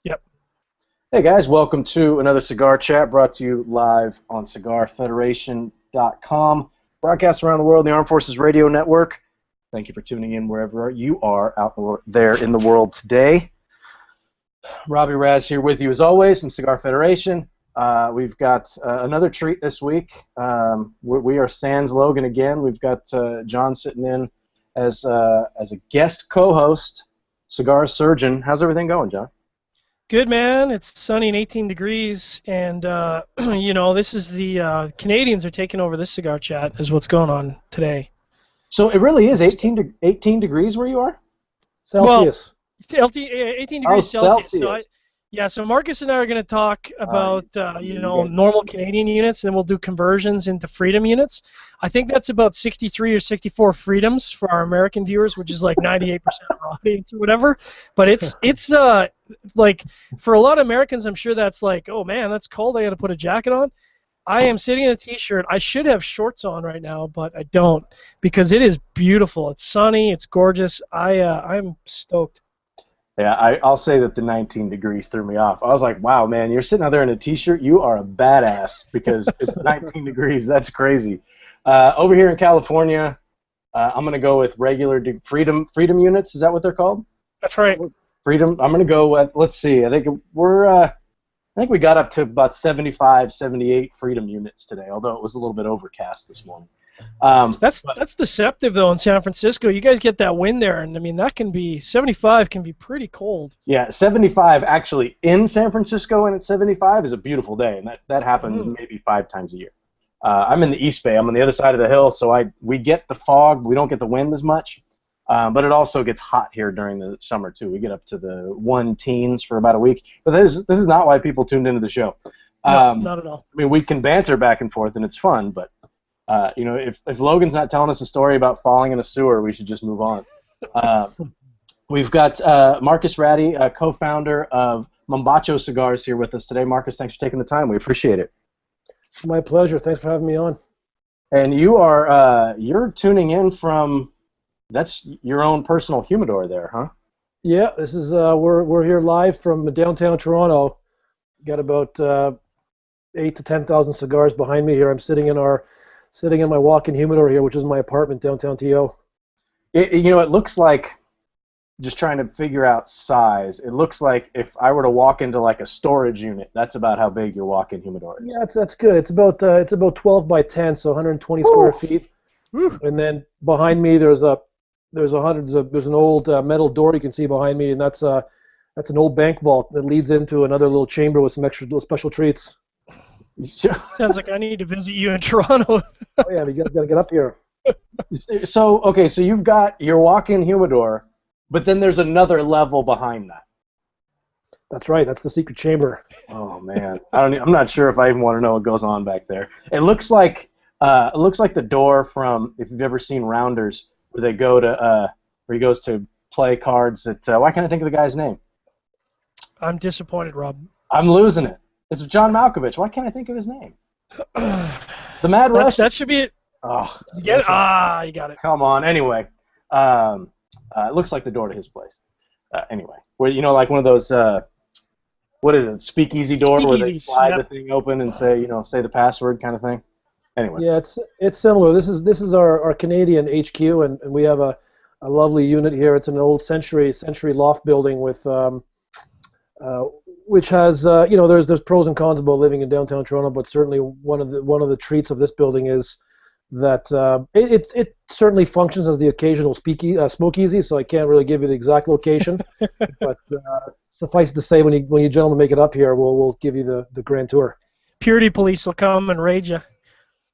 Yep. Hey guys, welcome to another Cigar Chat brought to you live on CigarFederation.com, broadcast around the world in the Armed Forces Radio Network. Thank you for tuning in wherever you are out there in the world today. Robbie Raz here with you as always from Cigar Federation. We've got another treat this week. We are sans Logan again. We've got John sitting in as a guest co-host, cigar surgeon. How's everything going, John? Good, man. It's sunny and 18 degrees, and this is the Canadians are taking over this cigar chat. Is what's going on today. So it really is 18 degrees where you are? Celsius. Well, 18 degrees Celsius. Celsius. So Marcus and I are going to talk about normal Canadian units, and then we'll do conversions into freedom units. I think that's about 63 or 64 freedoms for our American viewers, which is like 98% of our audience or whatever. But it's like for a lot of Americans, I'm sure that's like, oh man, that's cold. I got to put a jacket on. I am sitting in a t-shirt. I should have shorts on right now, but I don't because it is beautiful. It's sunny. It's gorgeous. I'm stoked. Yeah, I'll say that the 19 degrees threw me off. I was like, wow, man, you're sitting out there in a t-shirt. You are a badass because it's 19 degrees. That's crazy. Over here in California, I'm going to go with regular freedom units. Is that what they're called? That's right. Freedom. I'm going to go with, let's see, I think we got up to about 75, 78 freedom units today, although it was a little bit overcast this morning. That's deceptive though in San Francisco. You guys get that wind there, and I mean that can be 75 can be pretty cold. Yeah, 75 actually in San Francisco, and at 75 is a beautiful day, and that happens maybe 5 times a year. I'm in the East Bay. I'm on the other side of the hill, so we get the fog. We don't get the wind as much, but it also gets hot here during the summer too. We get up to the 1 teens for about a week. But this is not why people tuned into the show. No, not at all. I mean, we can banter back and forth, and it's fun, but. If Logan's not telling us a story about falling in a sewer, we should just move on. We've got Marcus Ratty, co-founder of Mombacho Cigars, here with us today. Marcus, thanks for taking the time. We appreciate it. My pleasure. Thanks for having me on. And you're tuning in from that's your own personal humidor there, huh? Yeah, this is we're here live from downtown Toronto. Got about 8 to 10,000 cigars behind me here. I'm sitting in my walk-in humidor here, which is my apartment downtown TO. It looks like, just trying to figure out size, it looks like if I were to walk into like a storage unit, that's about how big your walk-in humidor is. Yeah, that's good. It's about 12 by 10, so 120 square feet. And then behind me there's an old metal door you can see behind me, and that's an old bank vault that leads into another little chamber with some extra little special treats. Sounds like I need to visit you in Toronto. Oh yeah, you gotta get up here. So you've got your walk-in humidor, but then there's another level behind that. That's right. That's the secret chamber. Oh man, I'm not sure if I even want to know what goes on back there. It looks like the door from, if you've ever seen Rounders, where they go to where he goes to play cards at. Why can't I think of the guy's name? I'm disappointed, Rob. I'm losing it. It's John Malkovich. Why can't I think of his name? The Mad Rush. That should be it. Oh, you get it? You got it. Come on. Anyway, it looks like the door to his place. Anyway, where like one of those what is it? Speakeasy door where they slide the thing open and say the password kind of thing. Anyway. Yeah, it's similar. This is our Canadian HQ, and we have a lovely unit here. It's an old century loft building with which has there's pros and cons about living in downtown Toronto, but certainly one of the treats of this building is that it certainly functions as the occasional smokeasy. So I can't really give you the exact location, but suffice to say, when you gentlemen make it up here, we'll give you the grand tour. Purity police will come and raid you.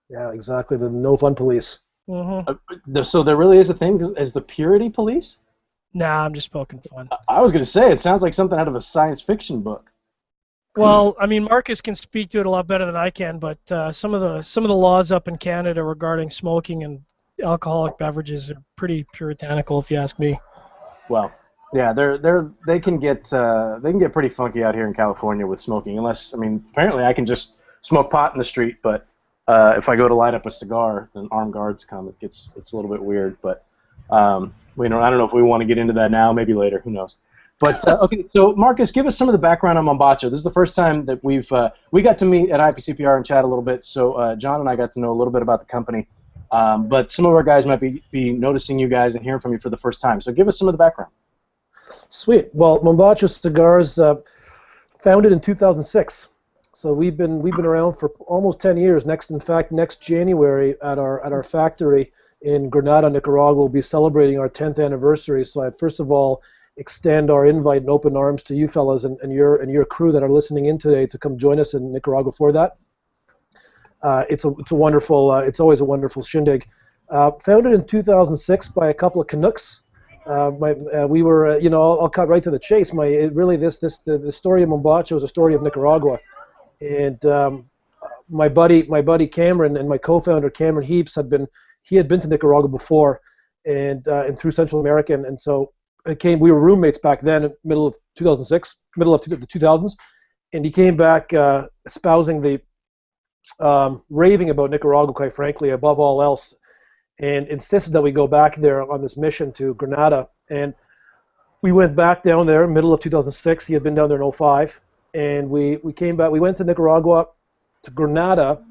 Yeah, exactly. The no fun police. Mm-hmm. So there really is a thing as the purity police? Nah, I'm just poking fun. I was going to say, it sounds like something out of a science fiction book. Well, I mean, Marcus can speak to it a lot better than I can, but some of the laws up in Canada regarding smoking and alcoholic beverages are pretty puritanical, if you ask me. Well, yeah, they can get pretty funky out here in California with smoking. Unless, I mean, apparently I can just smoke pot in the street, but if I go to light up a cigar, then armed guards come. It's a little bit weird, but I don't know if we want to get into that now. Maybe later. Who knows? But okay, so Marcus, give us some of the background on Mombacho. This is the first time that we got to meet at IPCPR and chat a little bit. So John and I got to know a little bit about the company, but some of our guys might be noticing you guys and hearing from you for the first time. So give us some of the background. Sweet. Well, Mombacho Cigars founded in 2006. So we've been around for almost 10 years. Next January at our factory in Granada, Nicaragua, we'll be celebrating our 10th anniversary. So I first of all extend our invite and open arms to you fellas and your crew that are listening in today to come join us in Nicaragua for that. It's always a wonderful shindig. Founded in 2006 by a couple of Canucks. We were, I'll cut right to the chase. The story of Mombacho is a story of Nicaragua, and my buddy Cameron and my co-founder Cameron Heaps had been to Nicaragua before, and through Central America, and so we were roommates back then, middle of the 2000s, and he came back espousing the raving about Nicaragua, quite frankly, above all else, and insisted that we go back there on this mission to Granada. And we went back down there middle of 2006. He had been down there in 2005, and we came back. We went to Nicaragua, to Granada,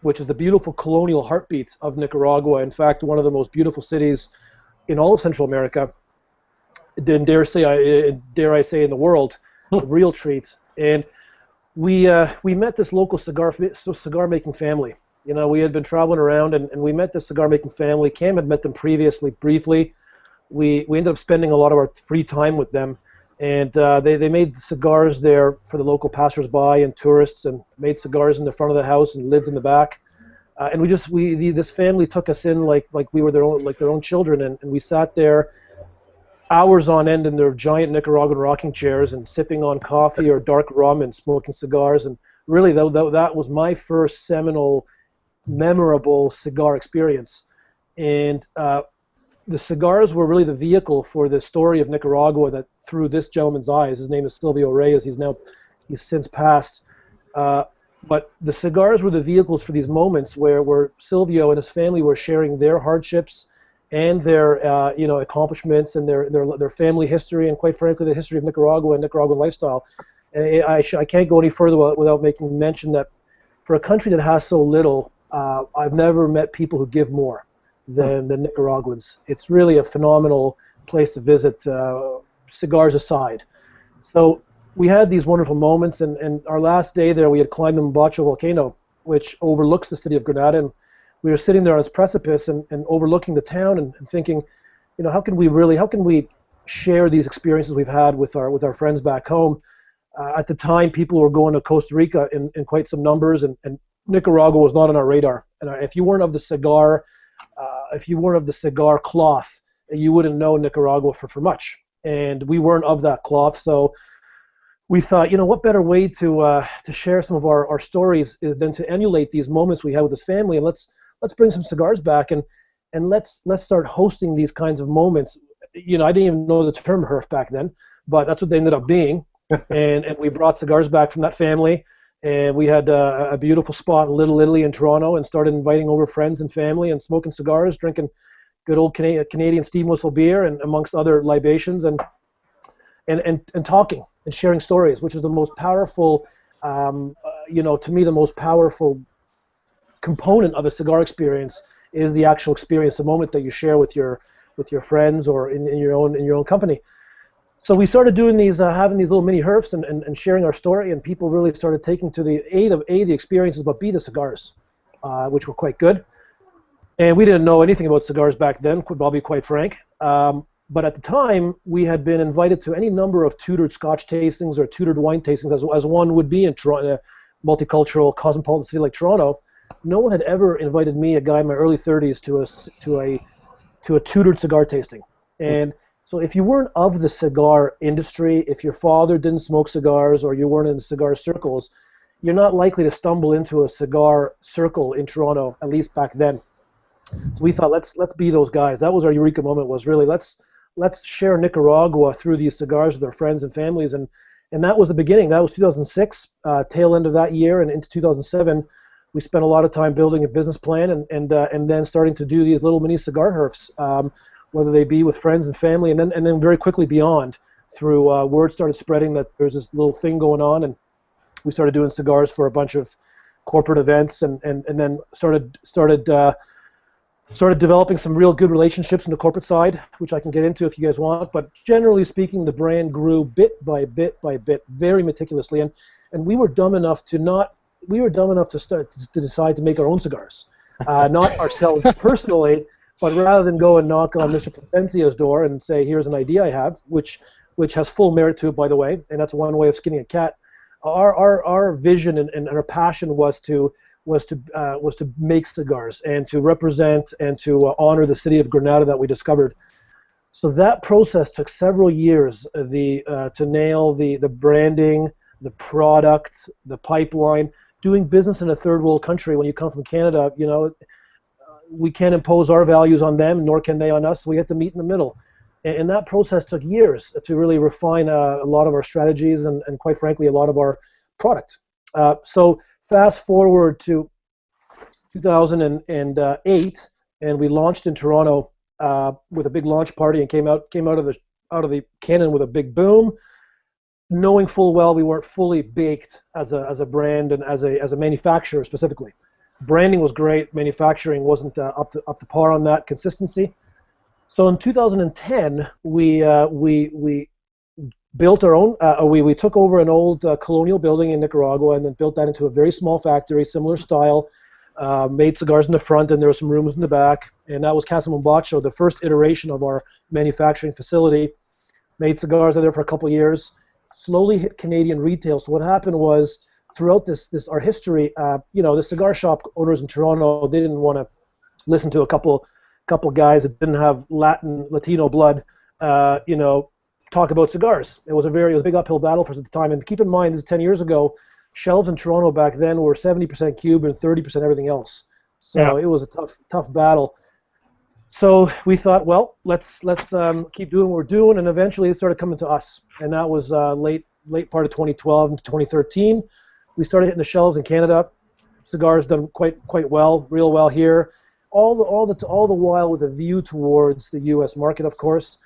which is the beautiful colonial heartbeat of Nicaragua. In fact, one of the most beautiful cities in all of Central America. Dare I say in the world, a real treat. And we met this local cigar making family. We had been traveling around, and we met this cigar making family. Cam had met them previously, briefly. We ended up spending a lot of our free time with them, and they made cigars there for the local passersby and tourists, and made cigars in the front of the house and lived in the back. And this family took us in like we were their own children, and we sat there hours on end in their giant Nicaraguan rocking chairs and sipping on coffee or dark rum and smoking cigars. And really, that was my first seminal, memorable cigar experience. And the cigars were really the vehicle for the story of Nicaragua that through this gentleman's eyes. His name is Silvio Reyes. He's since passed. But the cigars were the vehicles for these moments where Silvio and his family were sharing their hardships and their accomplishments and their family history, and quite frankly the history of Nicaragua and Nicaraguan lifestyle. And I can't go any further without making mention that for a country that has so little, I've never met people who give more than the Nicaraguans. It's really a phenomenal place to visit, cigars aside. So we had these wonderful moments, and our last day there we had climbed the Mombacho volcano, which overlooks the city of Granada, and we were sitting there on its precipice and overlooking the town and thinking, how can we share these experiences we've had with our friends back home? At the time, people were going to Costa Rica in quite some numbers, and Nicaragua was not on our radar. And if you weren't of the cigar cloth, you wouldn't know Nicaragua for much. And we weren't of that cloth, so we thought, what better way to share some of our stories than to emulate these moments we had with this family, and let's bring some cigars back and let's start hosting these kinds of moments. I didn't even know the term herf back then, but that's what they ended up being. and we brought cigars back from that family, and we had a beautiful spot in Little Italy in Toronto, and started inviting over friends and family and smoking cigars, drinking good old Canadian steam whistle beer, and amongst other libations, and talking and sharing stories, which is the most powerful, to me, the most powerful component of a cigar experience is the actual experience, the moment that you share with your friends or in your own company. So we started doing these, having these little mini herfs and sharing our story, and people really started taking to the experiences, but B, the cigars, which were quite good. And we didn't know anything about cigars back then, I'll be quite frank. But at the time, we had been invited to any number of tutored Scotch tastings or tutored wine tastings, as one would be in Toronto, a multicultural, cosmopolitan city like Toronto. No one had ever invited me, a guy in my early 30s, to a tutored cigar tasting. And so if you weren't of the cigar industry, if your father didn't smoke cigars or you weren't in cigar circles, you're not likely to stumble into a cigar circle in Toronto, at least back then. So we thought, let's be those guys. That was our eureka moment, was really let's share Nicaragua through these cigars with our friends and families. And that was the beginning. That was 2006, tail end of that year, and into 2007. We spent a lot of time building a business plan and then starting to do these little mini cigar herfs, whether they be with friends and family, and then very quickly beyond. word started spreading that there's this little thing going on, and we started doing cigars for a bunch of corporate events, and then started developing some real good relationships in the corporate side, which I can get into if you guys want. But generally speaking, the brand grew bit by bit by bit, very meticulously, and we were dumb enough to decide to make our own cigars, not ourselves personally, but rather than go and knock on Mr. Placencia's door and say, here's an idea I have, which has full merit to it, by the way, and that's one way of skinning a cat. Our vision and our passion was to make cigars and to represent and to honor the city of Granada that we discovered. So that process took several years to nail the branding, the product, the pipeline. Doing business in a third world country when you come from Canada, we can't impose our values on them, nor can they on us. So we had to meet in the middle. And that process took years to really refine a lot of our strategies and quite frankly, a lot of our product. So fast forward to 2008, and we launched in Toronto with a big launch party and came out of the cannon with a big boom, knowing full well we weren't fully baked as a brand and as a manufacturer specifically. Branding was great, manufacturing wasn't up to par on that consistency. So in 2010, we built our own. We took over an old colonial building in Nicaragua and then built that into a very small factory, similar style. Made cigars in the front, and there were some rooms in the back. And that was Casa Mombacho, the first iteration of our manufacturing facility. Made cigars there for a couple of years. Slowly hit Canadian retail. So what happened was, throughout our history, the cigar shop owners in Toronto, they didn't want to listen to a couple guys that didn't have Latino blood, talk about cigars. It was a big uphill battle for us at the time. And keep in mind, this is 10 years ago. Shelves in Toronto back then were 70% Cuban and 30% everything else. So It was a tough battle. So we thought, well, let's keep doing what we're doing, and eventually it started coming to us. And that was late part of 2012 and 2013. We started hitting the shelves in Canada. Cigars done quite well, real well here. All the while with a view towards the U.S. market, of course.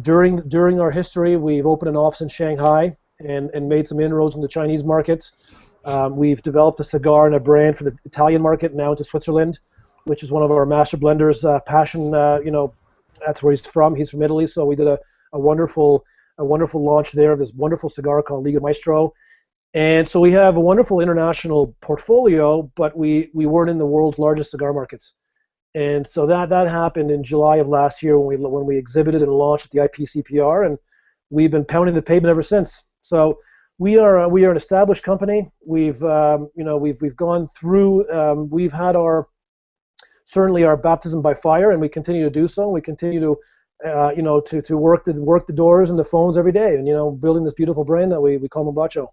During our history, we've opened an office in Shanghai and made some inroads in the Chinese market. We've developed a cigar and a brand for the Italian market, now into Switzerland, which is one of our master blenders' passion. That's where he's from. He's from Italy, so we did a wonderful launch there of this wonderful cigar called Liga Maestro. And so we have a wonderful international portfolio, but we weren't in the world's largest cigar markets. And so that happened in July of last year when we exhibited and launched at the IPCPR, and we've been pounding the pavement ever since. So we are an established company. We've gone through. We've had certainly our baptism by fire, and we continue to do so. We continue to work the doors and the phones every day, and building this beautiful brand that we call Mombacho.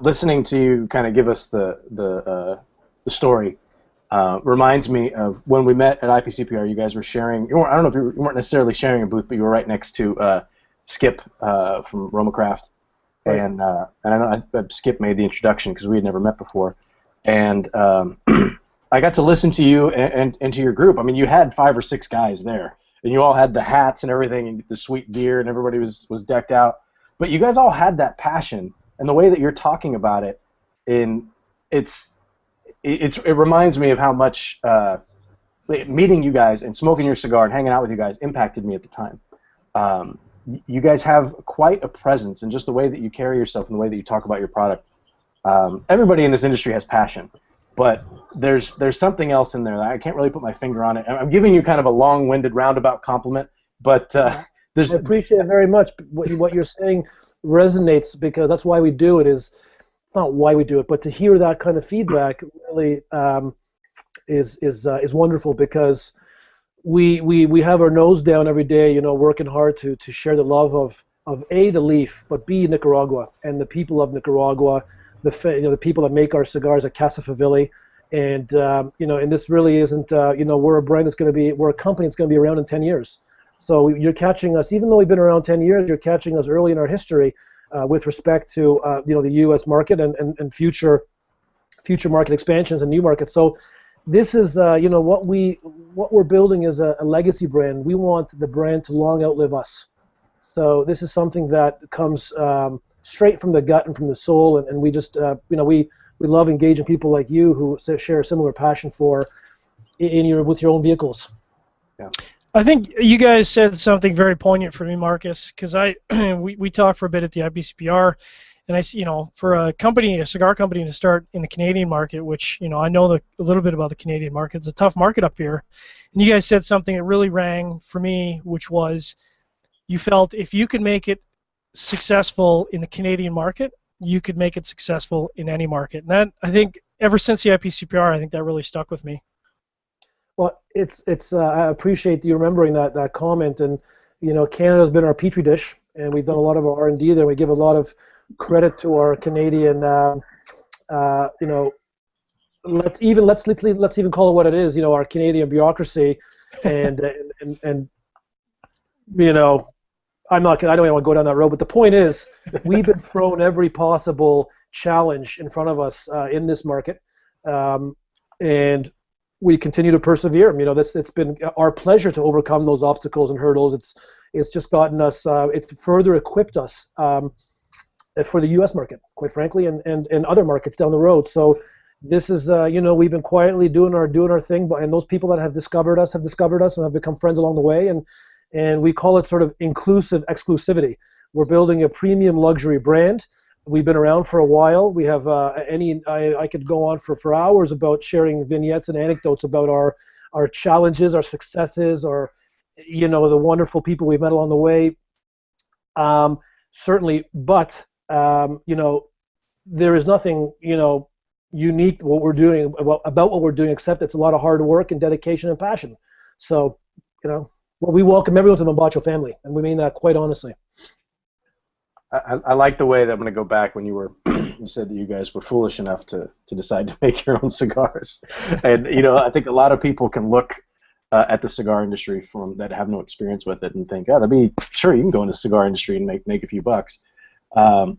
Listening to you kind of give us the story reminds me of when we met at IPCPR. You guys were sharing. I don't know if you weren't necessarily sharing a booth, but you were right next to Skip from Roma Craft, right. And I know Skip made the introduction because we had never met before, and I got to listen to you and to your group. I mean, you had 5 or 6 guys there, and you all had the hats and everything, and the sweet gear, and everybody was decked out. But you guys all had that passion, and the way that you're talking about it, it reminds me of how much meeting you guys and smoking your cigar and hanging out with you guys impacted me at the time. You guys have quite a presence in just the way that you carry yourself and the way that you talk about your product. Everybody in this industry has passion, but there's something else in there that I can't really put my finger on it. I'm giving you kind of a long-winded roundabout compliment, but I appreciate it very much. What you're saying resonates, because that's why we do it. Is not why we do it, but to hear that kind of feedback really is wonderful, because we have our nose down every day, working hard to share the love of A, the leaf, but B, Nicaragua and the people of Nicaragua, the people that make our cigars at Casa Favilli, and and this really isn't we're a brand we're a company that's going to be around in 10 years. So you're catching us, even though we've been around 10 years, you're catching us early in our history with respect to the U.S. market and future market expansions and new markets. So this is what we're building is a legacy brand. We want the brand to long outlive us. So this is something that comes straight from the gut and from the soul, and we just, we love engaging people like you who share a similar passion for with your own vehicles. Yeah. I think you guys said something very poignant for me, Marcus, because we talked for a bit at the IPCPR, and for a cigar company to start in the Canadian market, which I know a little bit about the Canadian market. It's a tough market up here, and you guys said something that really rang for me, which was you felt if you could make it successful in the Canadian market, you could make it successful in any market. And that, I think, ever since the IPCPR, I think that really stuck with me. Well, I appreciate you remembering that comment, and Canada's been our petri dish, and we've done a lot of our R&D there. We give a lot of credit to our Canadian, let's even call it what it is, our Canadian bureaucracy, and I don't even want to go down that road, but the point is, we've been thrown every possible challenge in front of us in this market, and we continue to persevere. It's been our pleasure to overcome those obstacles and hurdles. It's just gotten us, it's further equipped us for the U.S. market, quite frankly, and other markets down the road. So this is, we've been quietly doing our thing, and those people that have discovered us and have become friends along the way, and we call it sort of inclusive exclusivity. We're building a premium luxury brand. We've been around for a while. We have I could go on for hours about sharing vignettes and anecdotes about our challenges, our successes, or the wonderful people we've met along the way. Certainly, but there is nothing unique what we're doing about what we're doing, except it's a lot of hard work and dedication and passion. So we welcome everyone to the Mombacho family, and we mean that quite honestly. I like the way that I'm going to go back when you said that you guys were foolish enough to decide to make your own cigars. And I think a lot of people can look at the cigar industry that have no experience with it and think, oh, you can go into the cigar industry and make a few bucks. I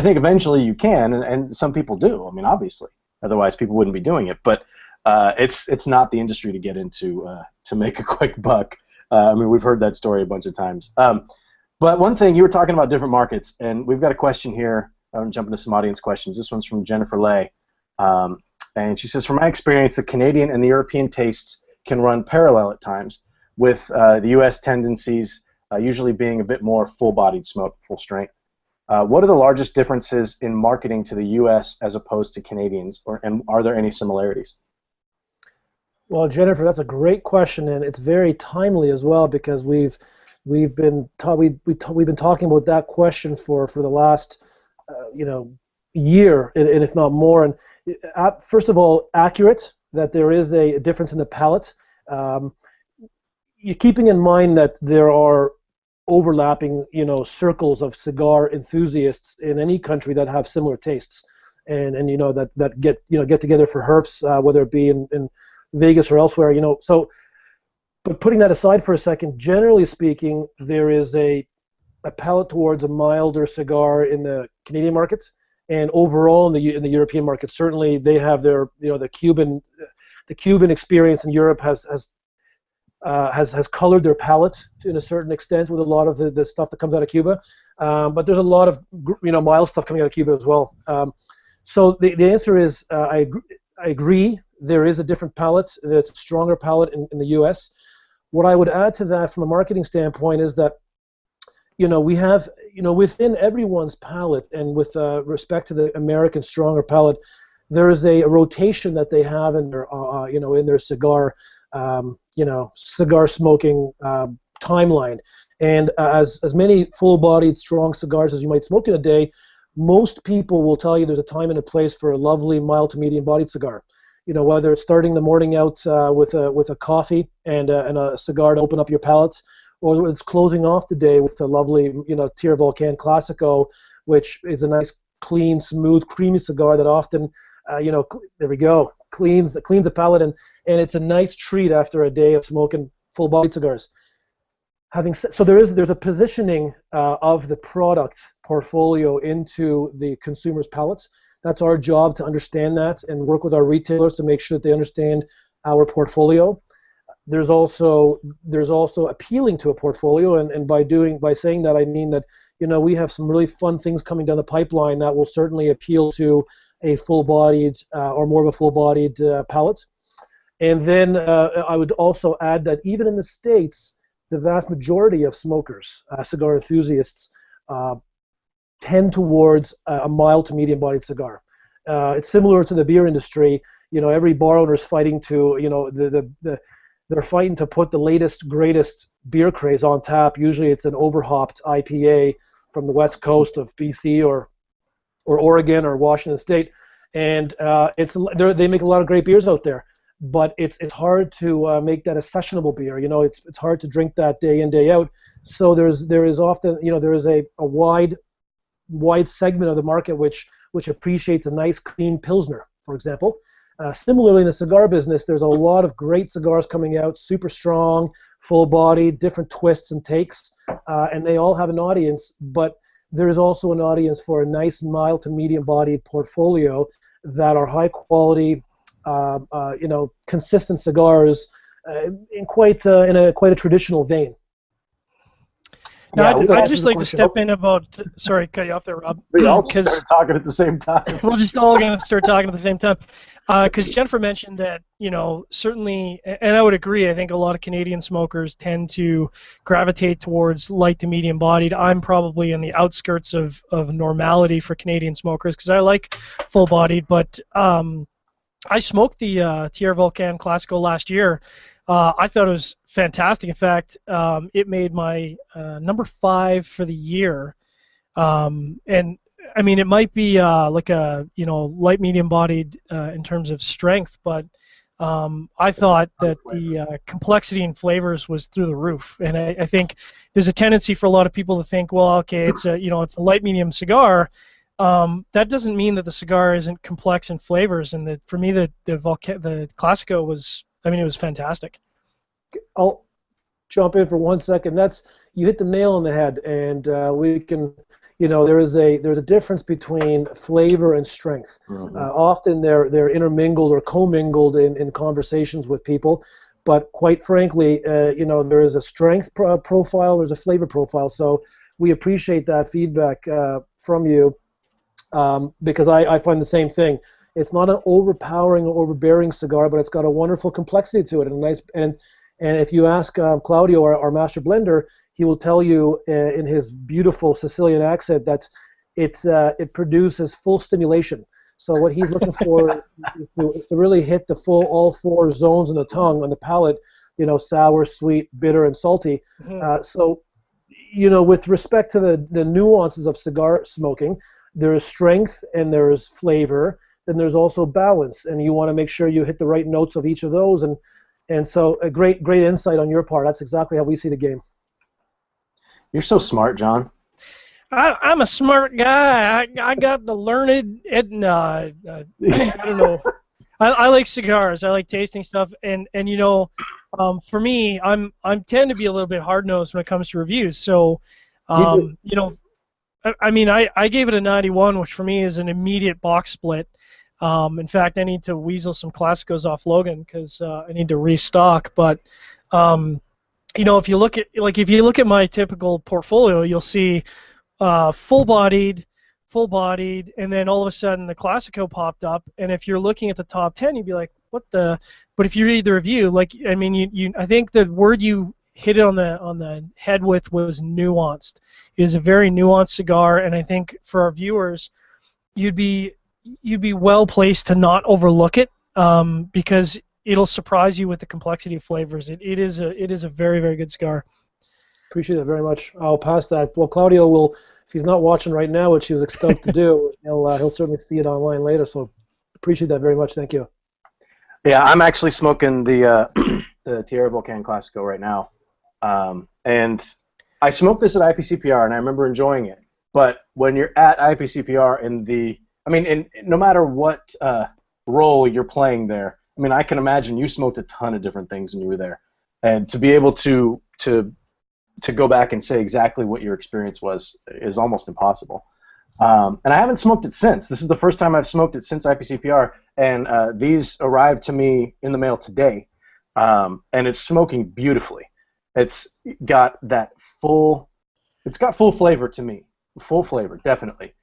think eventually you can, and some people do. I mean, obviously, otherwise people wouldn't be doing it. But it's not the industry to get into to make a quick buck. I mean, we've heard that story a bunch of times. But one thing, you were talking about different markets, and we've got a question here. I'm going to jump into some audience questions. This one's from Jennifer Lay. And she says, from my experience, the Canadian and the European tastes can run parallel at times, with the U.S. tendencies usually being a bit more full-bodied smoke, full strength. What are the largest differences in marketing to the U.S. as opposed to Canadians, and are there any similarities? Well, Jennifer, that's a great question, and it's very timely as well, because we've been talking about that question for the last year, and if not more. And first of all, accurate that there is a difference in the palate. You're keeping in mind that there are overlapping circles of cigar enthusiasts in any country that have similar tastes, and that get together for herfs, whether it be in Vegas or elsewhere. So. But putting that aside for a second, generally speaking, there is a palate towards a milder cigar in the Canadian markets, and overall in the European market. Certainly, they have their the Cuban experience in Europe has colored their palate to a certain extent with a lot of the stuff that comes out of Cuba. But there's a lot of mild stuff coming out of Cuba as well. So the answer is I agree. There is a different palate. It's a stronger palate in the U.S. What I would add to that from a marketing standpoint is that, we have, within everyone's palate, and with respect to the American stronger palate, there is a rotation that they have in their, in their cigar, cigar smoking timeline. And as many full-bodied, strong cigars as you might smoke in a day, most people will tell you there's a time and a place for a lovely, mild to medium-bodied cigar. Whether it's starting the morning out with a coffee and a cigar to open up your palate, or it's closing off the day with a lovely, Tierra Volcan Classico, which is a nice, clean, smooth, creamy cigar that often, there we go, cleans the palate, and it's a nice treat after a day of smoking full-bodied cigars. So there's a positioning of the product portfolio into the consumer's palates. That's our job, to understand that and work with our retailers to make sure that they understand our portfolio. there's also appealing to a portfolio, and by saying that, I mean that we have some really fun things coming down the pipeline that will certainly appeal to a full-bodied or more of a full-bodied palate. And then I would also add that even in the States, the vast majority of smokers, cigar enthusiasts, tend towards a mild to medium-bodied cigar. It's similar to the beer industry. Every bar owner is fighting to, they're fighting to put the latest, greatest beer craze on tap. Usually it's an overhopped IPA from the west coast of BC or Oregon or Washington State, and they make a lot of great beers out there. But it's hard to make that a sessionable beer. It's hard to drink that day in, day out. So there is often there is a wide segment of the market which appreciates a nice clean pilsner, for example. Similarly, in the cigar business, there's a lot of great cigars coming out, super strong, full-bodied, different twists and takes, and they all have an audience. But there is also an audience for a nice mild to medium-bodied portfolio that are high-quality, consistent cigars in quite a traditional vein. Now, I'd just like to step in about. Sorry, cut you off there, Rob. We all just start talking at the same time. We're just all going to start talking at the same time. Because Jennifer mentioned that, certainly, and I would agree, I think a lot of Canadian smokers tend to gravitate towards light to medium bodied. I'm probably in the outskirts of normality for Canadian smokers because I like full bodied, but I smoked the Tierra Volcan Classico last year. I thought it was fantastic. In fact, it made my number 5 for the year. And I mean, it might be like a light medium bodied in terms of strength, but I thought that the complexity and flavors was through the roof. And I think there's a tendency for a lot of people to think, well, okay, it's it's a light medium cigar. That doesn't mean that the cigar isn't complex in flavors. And for me, the Classico was. I mean, it was fantastic. I'll jump in for 1 second. You hit the nail on the head, and we can, there's a difference between flavor and strength. Mm-hmm. Often they're intermingled or commingled in conversations with people, but quite frankly, there is a strength profile, there's a flavor profile. So we appreciate that feedback from you because I find the same thing. It's not an overpowering or overbearing cigar, but it's got a wonderful complexity to it, and if you ask Claudio, our master blender, he will tell you in his beautiful Sicilian accent that it produces full stimulation. So what he's looking for is to really hit all 4 zones in the tongue, on the palate, sour, sweet, bitter, and salty. Mm-hmm. So with respect to the nuances of cigar smoking, there is strength and there is flavor. Then there's also balance, and you want to make sure you hit the right notes of each of those, and so a great insight on your part. That's exactly how we see the game. You're so smart, John. I'm a smart guy. I got the learned. I don't know. I like cigars. I like tasting stuff, and for me, I tend to be a little bit hard nosed when it comes to reviews. So, I mean, I gave it a 91, which for me is an immediate box split. In fact, I need to weasel some Classicos off Logan because I need to restock. But if you look at my typical portfolio, you'll see full-bodied, and then all of a sudden the Classico popped up. And if you're looking at the top 10, you'd be like, what the? But if you read the review, I think the word you hit it on the head with was nuanced. It is a very nuanced cigar, and I think for our viewers, you'd be well placed to not overlook it because it'll surprise you with the complexity of flavors. It is a very, very good cigar. Appreciate it very much. I'll pass that. Well, Claudio will, if he's not watching right now, which he was stoked to do, he'll certainly see it online later. So appreciate that very much. Thank you. Yeah, I'm actually smoking the Tierra Volcan Classico right now, and I smoked this at IPCPR, and I remember enjoying it. But when you're at IPCPR no matter what role you're playing there, I mean, I can imagine you smoked a ton of different things when you were there, and to be able to go back and say exactly what your experience was is almost impossible. And I haven't smoked it since. This is the first time I've smoked it since IPCPR, and these arrived to me in the mail today. and it's smoking beautifully. It's got that full, it's got full flavor to me. Full flavor, definitely.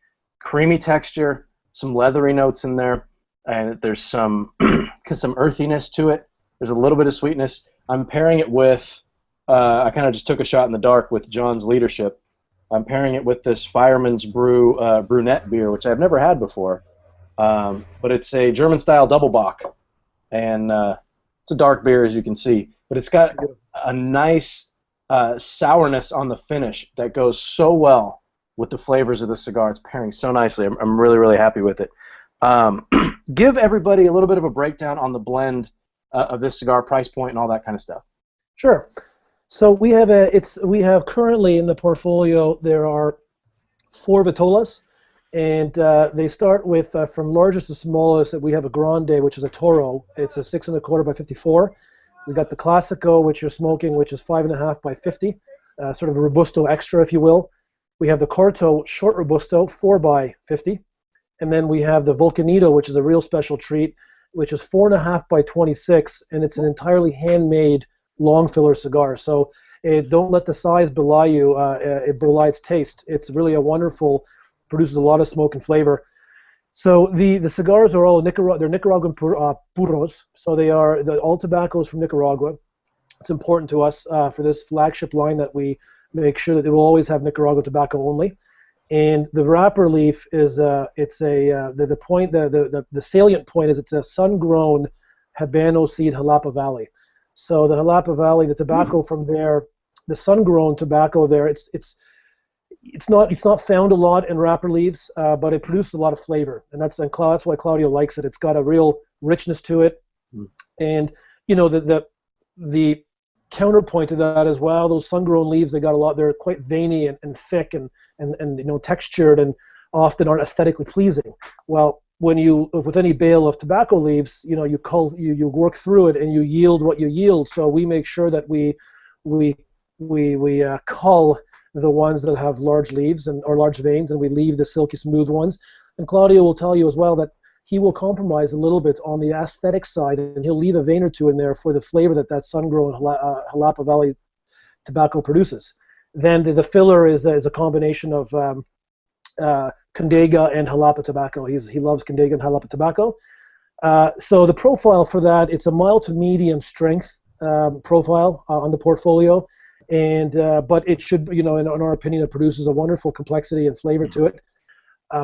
Creamy texture, some leathery notes in there, and there's some some earthiness to it. There's a little bit of sweetness. I'm pairing it with, I kind of just took a shot in the dark with John's leadership. I'm pairing it with this Fireman's Brew brunette beer, which I've never had before. But it's a German-style double bock, and it's a dark beer, as you can see. But it's got a nice sourness on the finish that goes so well with the flavors of the cigar. It's pairing so nicely. I'm really, really happy with it. Give everybody a little bit of a breakdown on the blend of this cigar, price point, and all that kind of stuff. Sure. So we have currently in the portfolio, there are 4 Vitolas, and they start with from largest to smallest. We have a Grande, which is a Toro. It's a 6 1/4 by 54. We got the Classico, which you're smoking, which is 5 1/2 by 50, sort of a Robusto extra, if you will. We have the Corto short Robusto, 4 by 50, and then we have the Vulcanito, which is a real special treat, which is 4 1/2 by 26, and it's an entirely handmade long filler cigar. So don't let the size belie you. It belie its taste. It's really a wonderful, produces a lot of smoke and flavor. So the cigars are all they're Nicaraguan puros. So they are all tobaccos from Nicaragua. It's important to us for this flagship line that we make sure that they will always have Nicaraguan tobacco only. And the wrapper leaf is the salient point is it's a sun-grown Habano seed Jalapa Valley. So the Jalapa Valley, the tobacco from there, the sun-grown tobacco there, it's not found a lot in wrapper leaves, but it produces a lot of flavor, and that's why Claudio likes it. It's got a real richness to it, and the counterpoint to that as well, those sun-grown leaves, they're quite veiny and thick and textured and often aren't aesthetically pleasing. Well, with any bale of tobacco leaves, you work through it and you yield what you yield. So we make sure that we cull the ones that have large leaves or large veins, and we leave the silky smooth ones. And Claudio will tell you as well that he will compromise a little bit on the aesthetic side, and he'll leave a vein or two in there for the flavor that sun-grown Jalapa Valley tobacco produces. Then the filler is a combination of Condega and Jalapa tobacco. He loves Condega and Jalapa tobacco. So the profile for that, it's a mild to medium strength profile on the portfolio, and but it should, in our opinion, it produces a wonderful complexity and flavor to it.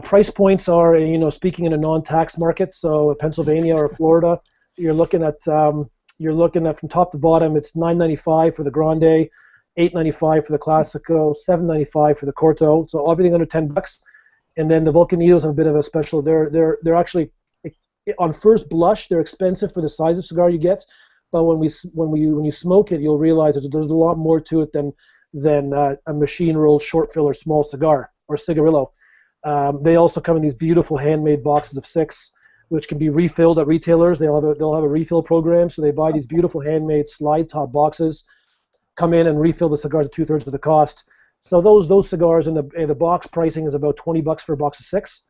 Price points are, speaking in a non-tax market, so Pennsylvania or Florida, you're looking at from top to bottom, it's $9.95 for the Grande, $8.95 for the Classico, $7.95 for the Corto, so everything under $10. And then the Vulcanitos have a bit of a special. They're actually, on first blush, they're expensive for the size of cigar you get, but when you smoke it, you'll realize there's a lot more to it than a machine rolled short filler small cigar or cigarillo. They also come in these beautiful handmade boxes of 6, which can be refilled at retailers. They'll have a refill program, so they buy these beautiful handmade slide top boxes, come in and refill the cigars at 2/3 of the cost. So those cigars in the box pricing is about $20 for a box of 6,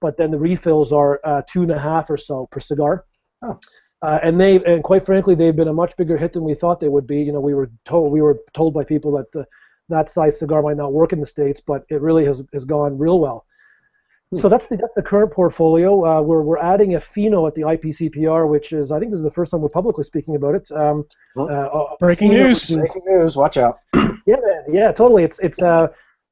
but then the refills are $2.50 or so per cigar. Oh. And quite frankly, they've been a much bigger hit than we thought they would be. We were told by people that that size cigar might not work in the States, but it really has gone real well. So that's the current portfolio. We're adding a Fino at the IPCPR, which is, I think this is the first time we're publicly speaking about it. Breaking news! Breaking news! Watch out! Yeah, man. Yeah, totally. It's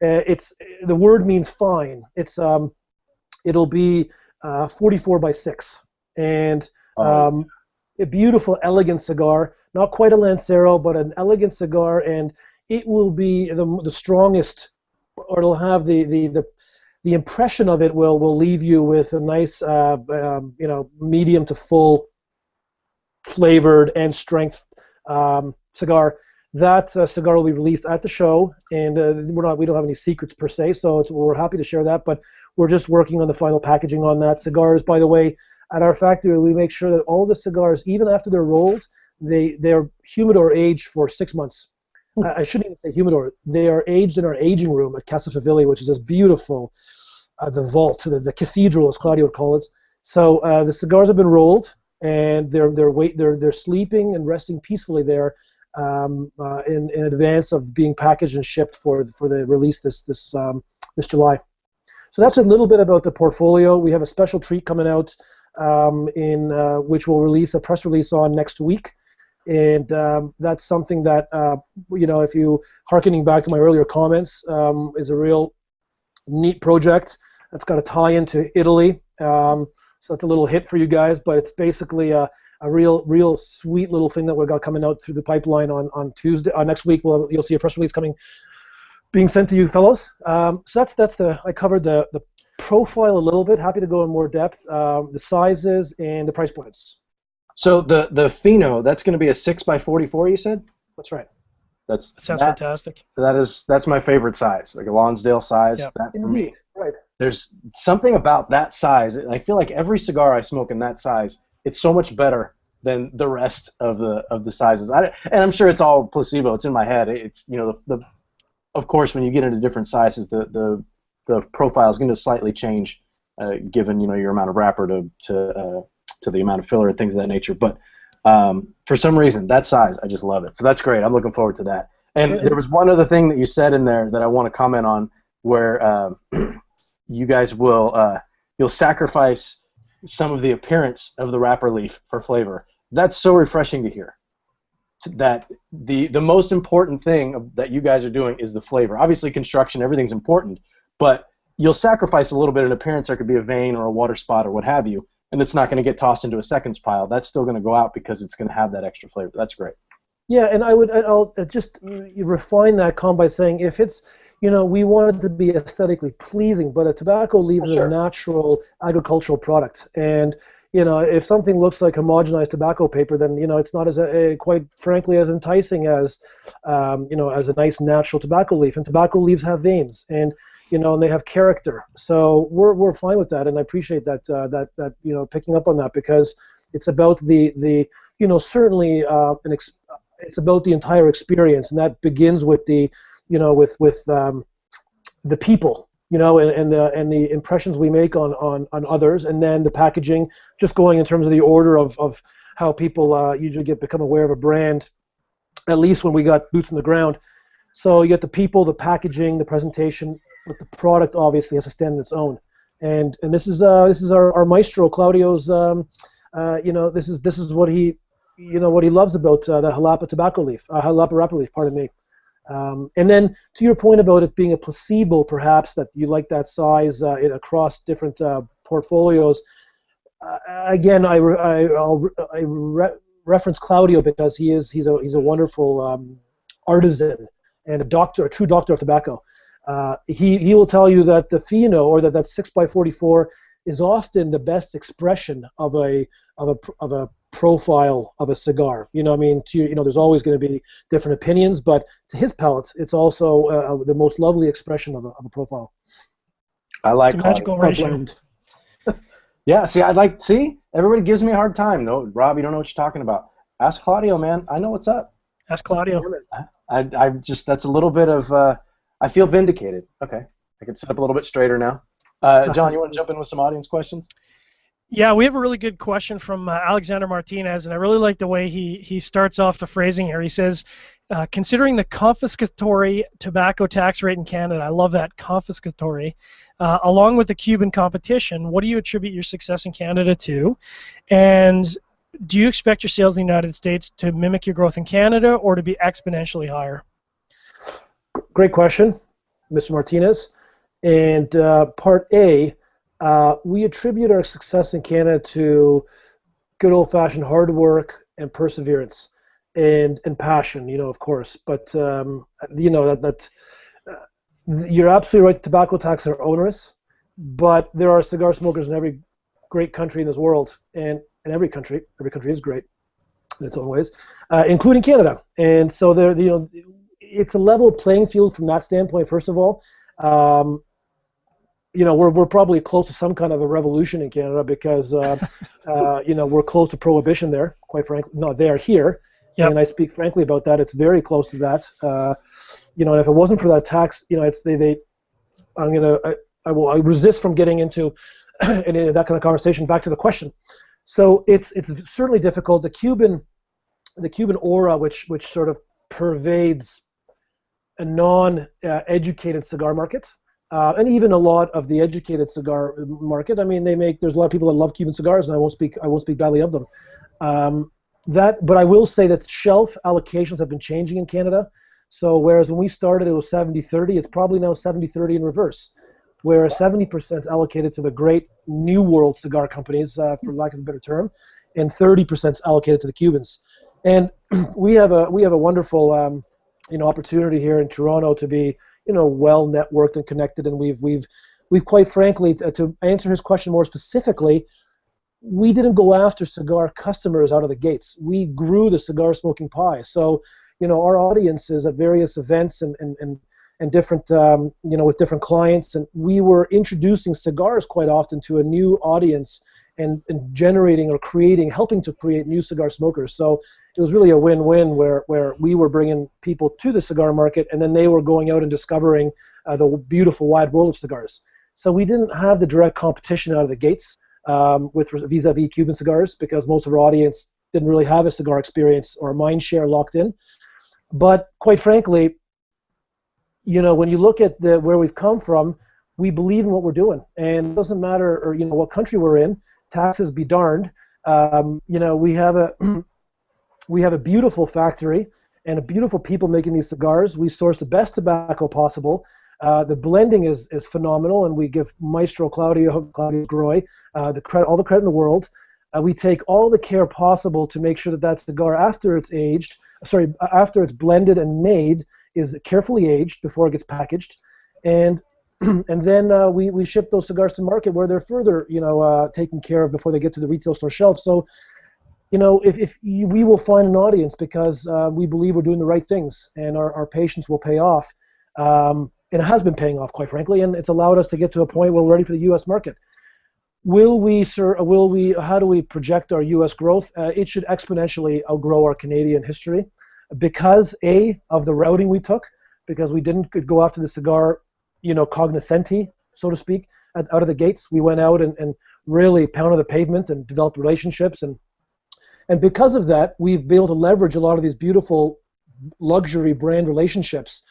the word means fine. It'll be 44 by 6, and a beautiful, elegant cigar. Not quite a Lancero, but an elegant cigar, and it will be the strongest, or it'll have the impression of it will leave you with a nice, medium to full flavored and strength cigar. That cigar will be released at the show, and we don't have any secrets per se, so we're happy to share that. But we're just working on the final packaging on that. Cigars, by the way, at our factory, we make sure that all the cigars, even after they're rolled, they're humidor aged for 6 months. I shouldn't even say humidor. They are aged in our aging room at Casa Favili, which is this beautiful, the vault, the cathedral, as Claudio would call it. So the cigars have been rolled. and they're sleeping and resting peacefully there in advance of being packaged and shipped for the release this July. So that's a little bit about the portfolio. We have a special treat coming out which we'll release a press release on next week. And that's something that, if you, hearkening back to my earlier comments, is a real neat project that's got a tie into Italy. So that's a little hit for you guys, but it's basically a real sweet little thing that we've got coming out through the pipeline on Tuesday. Next week, you'll see a press release being sent to you fellows. So I covered the profile a little bit. Happy to go in more depth. The sizes and the price points. So the Pheno, that's going to be a 6x44, you said? That's right. That sounds fantastic. That's my favorite size, like a Lonsdale size. Yep. That for me. Right. There's something about that size. I feel like every cigar I smoke in that size, it's so much better than the rest of the sizes. And I'm sure it's all placebo. It's in my head. It's of course, when you get into different sizes, the profile is going to slightly change, given your amount of wrapper to the amount of filler and things of that nature. But for some reason, that size, I just love it. So that's great. I'm looking forward to that. And there was one other thing that you said in there that I want to comment on, where you guys you'll sacrifice some of the appearance of the wrapper leaf for flavor. That's so refreshing to hear. That the most important thing that you guys are doing is the flavor. Obviously, construction, everything's important, but you'll sacrifice a little bit in appearance. There could be a vein or a water spot or what have you, and it's not going to get tossed into a seconds pile. That's still going to go out because it's going to have that extra flavor. That's great. Yeah, and I'll just refine that comment by saying, if it's, we want it to be aesthetically pleasing, but a tobacco leaf is a natural agricultural product, and if something looks like homogenized tobacco paper, then it's not as quite frankly as enticing as as a nice natural tobacco leaf. And tobacco leaves have veins, and and they have character. So we're fine with that, and I appreciate that picking up on that, because it's about the certainly it's about the entire experience, and that begins with the with the people. And the impressions we make on others, and then the packaging, just going in terms of the order of how people usually become aware of a brand, at least when we got boots on the ground. So you get the people, the packaging, the presentation, but the product obviously has to stand on its own. And this is our maestro Claudio's. This is what he what he loves about the Jalapa wrapper leaf. Pardon me. And then to your point about it being a placebo, perhaps, that you like that size across different portfolios. Again, I'll reference Claudio because he's a wonderful artisan and a true doctor of tobacco. He will tell you that the Pheno, or that 6x44, is often the best expression of a profile of a cigar. There's always going to be different opinions, but to his palate, it's also the most lovely expression of a profile. I like it's a magical ratio. Yeah, see, everybody gives me a hard time. No, Rob, you don't know what you're talking about. Ask Claudio, man. I know what's up. Ask Claudio. I just, that's a little bit of, I feel vindicated. Okay, I can sit up a little bit straighter now. John, you want to jump in with some audience questions? Yeah, we have a really good question from Alexander Martinez, and I really like the way he starts off the phrasing here. He says, considering the confiscatory tobacco tax rate in Canada, I love that, confiscatory, along with the Cuban competition, what do you attribute your success in Canada to? And do you expect your sales in the United States to mimic your growth in Canada or to be exponentially higher? Great question, Mr. Martinez. And part A, we attribute our success in Canada to good old-fashioned hard work and perseverance and passion, of course. But you're absolutely right. The tobacco taxes are onerous, but there are cigar smokers in every great country in this world, and every country is great in its own ways, including Canada. And so it's a level playing field from that standpoint. First of all. We're probably close to some kind of a revolution in Canada because, we're close to prohibition there, quite frankly. No, they are here, yep. And I speak frankly about that. It's very close to that. And if it wasn't for that tax, I resist from getting into that kind of conversation. Back to the question. So it's certainly difficult. The Cuban aura, which sort of pervades a non-educated cigar market, and even a lot of the educated cigar market. I mean, there's a lot of people that love Cuban cigars, and I won't speak badly of them. But I will say that shelf allocations have been changing in Canada. So whereas when we started it was 70-30, it's probably now 70-30 in reverse, where 70% is allocated to the great New World cigar companies, for lack of a better term, and 30% is allocated to the Cubans. And we have a wonderful opportunity here in Toronto to be well networked and connected, and we've quite frankly, to answer his question more specifically, we didn't go after cigar customers out of the gates. We grew the cigar smoking pie. So our audiences at various events and different with different clients, and we were introducing cigars quite often to a new audience and generating or helping to create new cigar smokers. So it was really a win-win where we were bringing people to the cigar market, and then they were going out and discovering the beautiful wide world of cigars. So we didn't have the direct competition out of the gates with vis-a-vis Cuban cigars, because most of our audience didn't really have a cigar experience or a mind share locked in. But quite frankly, when you look at where we've come from, we believe in what we're doing, and it doesn't matter what country we're in. Taxes be darned. We have a beautiful factory and a beautiful people making these cigars. We source the best tobacco possible. The blending is phenomenal, and we give Maestro Claudio Groy all the credit in the world. We take all the care possible to make sure that cigar, after it's blended and made, is carefully aged before it gets packaged, and then we ship those cigars to market where they're further taken care of before they get to the retail store shelf. So we will find an audience because we believe we're doing the right things, and our patience will pay off. It has been paying off, quite frankly, and it's allowed us to get to a point where we're ready for the U.S. market. How do we project our U.S. growth? It should exponentially outgrow our Canadian history because, of the routing we took, because we didn't go after the cigar, cognoscenti, so to speak, out of the gates. We went out and really pounded the pavement and developed relationships. And because of that, we've been able to leverage a lot of these beautiful luxury brand relationships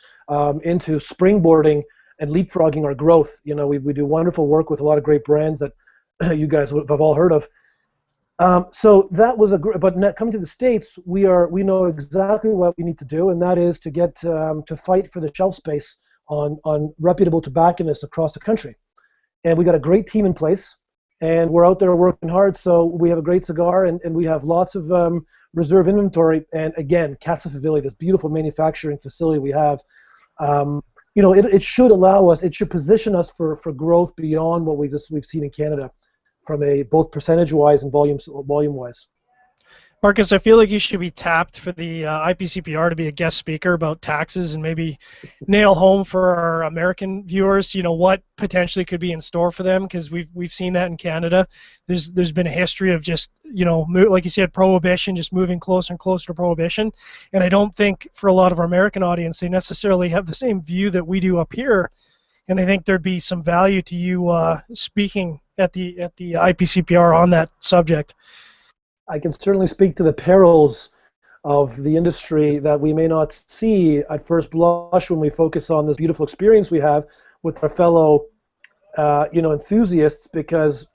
into springboarding and leapfrogging our growth. We do wonderful work with a lot of great brands that you guys have all heard of. So that was but coming to the States, we know exactly what we need to do, and that is to get to fight for the shelf space on reputable tobacconists across the country. And we got a great team in place, and we're out there working hard. So we have a great cigar, and we have lots of reserve inventory. And again, Casa Favili, this beautiful manufacturing facility we have, it should allow us, it should position us for growth beyond what we've seen in Canada, from both percentage-wise and volume-wise. Marcus, I feel like you should be tapped for the IPCPR to be a guest speaker about taxes and maybe nail home for our American viewers, what potentially could be in store for them, because we've seen that in Canada. There's been a history of just, like you said, prohibition, just moving closer and closer to prohibition. And I don't think for a lot of our American audience, they necessarily have the same view that we do up here. And I think there'd be some value to you speaking at the IPCPR on that subject. I can certainly speak to the perils of the industry that we may not see at first blush when we focus on this beautiful experience we have with our fellow, enthusiasts, because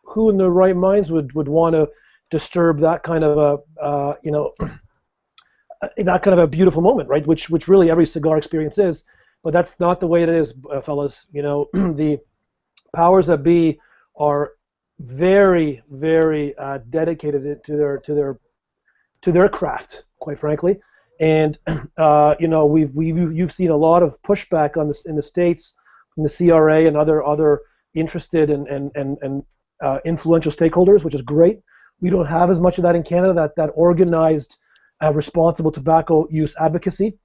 who in their right minds would want to disturb that kind of a beautiful moment, right? Which really every cigar experience is, but that's not the way it is, fellas. The powers that be are very, very dedicated to their craft, quite frankly, and you've seen a lot of pushback on this in the States from the CRA and other interested and influential stakeholders, which is great. We don't have as much of that in Canada, that organized responsible tobacco use advocacy,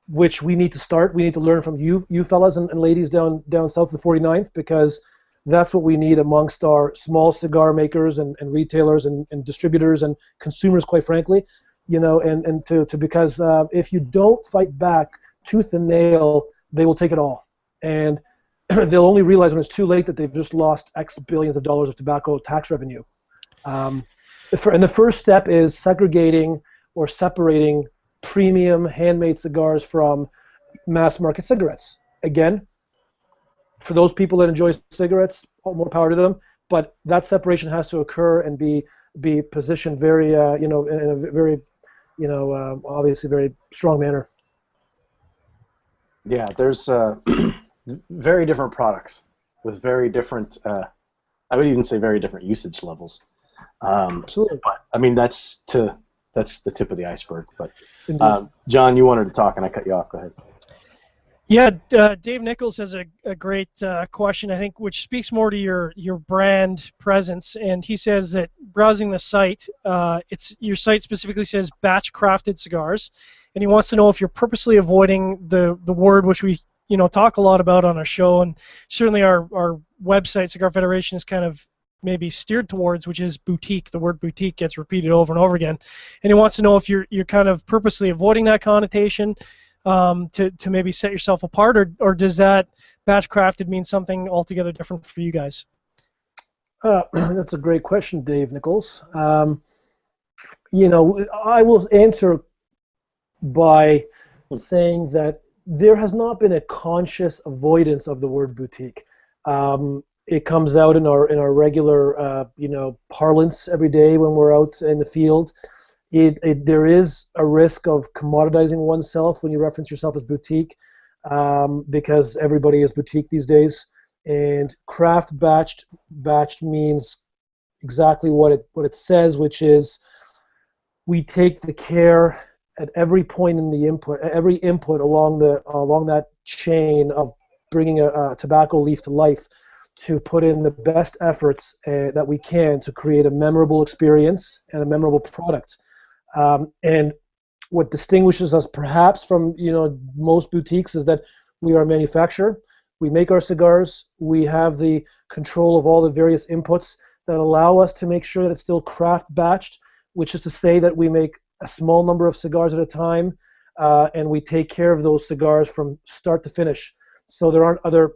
which we need to start. We need to learn from you fellas and ladies down south of the 49th, because that's what we need amongst our small cigar makers and retailers and distributors and consumers, quite frankly, because if you don't fight back tooth and nail, they will take it all. And they'll only realize when it's too late that they've just lost X billions of dollars of tobacco tax revenue. And the first step is segregating or separating premium handmade cigars from mass market cigarettes. Again, for those people that enjoy cigarettes, all more power to them. But that separation has to occur and be positioned very, in a very, obviously very strong manner. Yeah, there's very different products with very different, I would even say very different usage levels. Absolutely. But I mean, that's the tip of the iceberg. But John, you wanted to talk, and I cut you off. Go ahead. Yeah, Dave Nichols has a great question, I think, which speaks more to your brand presence. And he says that browsing the site, your site specifically says batch crafted cigars, and he wants to know if you're purposely avoiding the word which we talk a lot about on our show, and certainly our website, Cigar Federation, is kind of maybe steered towards, which is boutique. The word boutique gets repeated over and over again, and he wants to know if you're kind of purposely avoiding that connotation. To maybe set yourself apart, or does that batch crafted mean something altogether different for you guys? That's a great question, Dave Nichols. I will answer by saying that there has not been a conscious avoidance of the word boutique. It comes out in our regular parlance every day when we're out in the field. There is a risk of commoditizing oneself when you reference yourself as boutique, because everybody is boutique these days. And craft batched means exactly what it says, which is we take the care at every point in the input, every input along that chain of bringing a tobacco leaf to life, to put in the best efforts that we can to create a memorable experience and a memorable product. And what distinguishes us perhaps from most boutiques is that we are a manufacturer. We make our cigars. We have the control of all the various inputs that allow us to make sure that it's still craft batched, which is to say that we make a small number of cigars at a time, and we take care of those cigars from start to finish. So there aren't other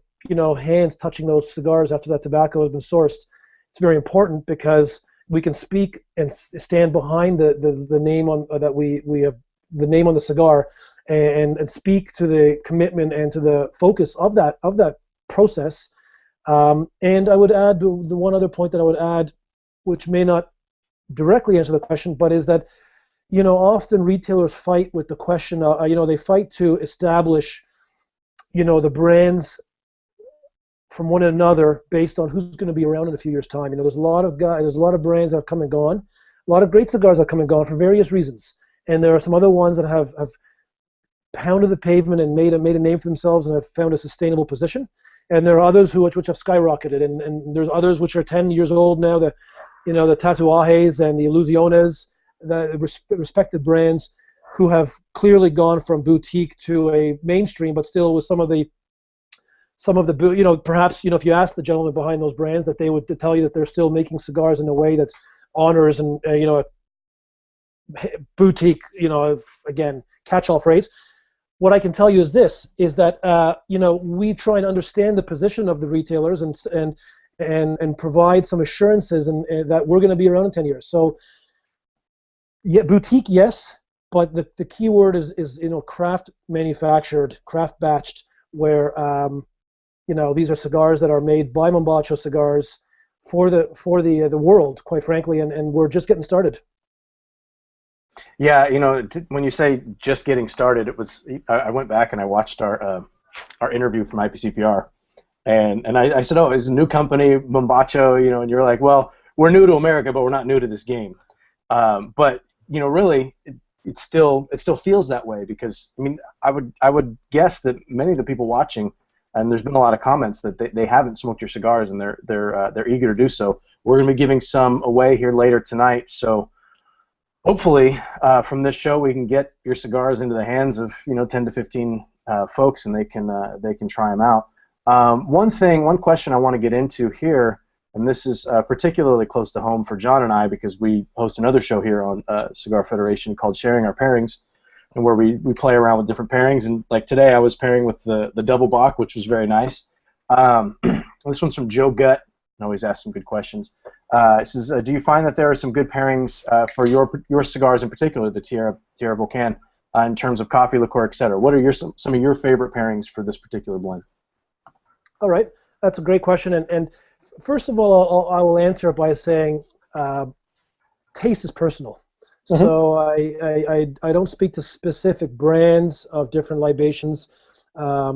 hands touching those cigars after that tobacco has been sourced. It's very important because we can speak and stand behind the name on that we have the name on the cigar, and speak to the commitment and to the focus of that process. And I would add the one other point that I would add, which may not directly answer the question, but is that often retailers fight with the question. They fight to establish the brands from one another based on who's going to be around in a few years' time. There's a lot of brands that have come and gone, a lot of great cigars that have come and gone for various reasons, and there are some other ones that have pounded the pavement and made a name for themselves and have found a sustainable position, and there are others which have skyrocketed, and there's others which are 10 years old now. The Tatuajes and the Ilusiones, the respected brands who have clearly gone from boutique to a mainstream, but still with some of the perhaps if you ask the gentleman behind those brands, that they would tell you that they're still making cigars in a way that's honors and boutique, again, catch-all phrase. What I can tell you is this: is that we try and understand the position of the retailers and provide some assurances and that we're going to be around in 10 years. So yeah, boutique, yes, but the key word is craft manufactured, craft batched, where these are cigars that are made by Mombacho Cigars for the world, quite frankly, and we're just getting started. Yeah, when you say just getting started, it was. I went back and I watched our interview from IPCPR, and I said, oh, it's a new company, Mombacho, and you're like, well, we're new to America, but we're not new to this game. But really, it still feels that way, because I would guess that many of the people watching, and there's been a lot of comments that they haven't smoked your cigars and they're eager to do so. We're going to be giving some away here later tonight, so hopefully from this show we can get your cigars into the hands of 10 to 15 folks, and they can try them out. One question I want to get into here, and this is particularly close to home for John and I, because we host another show here on Cigar Federation called Sharing Our Pairings, and where we play around with different pairings. And like today, I was pairing with the double Bach, which was very nice. This one's from Joe Gutt. I always ask some good questions. It says, do you find that there are some good pairings for your cigars in particular, the Tierra Volcan, in terms of coffee, liqueur, etc.? What are some of your favorite pairings for this particular blend? All right, that's a great question. And first of all, I will answer it by saying taste is personal. Mm-hmm. So I don't speak to specific brands of different libations. I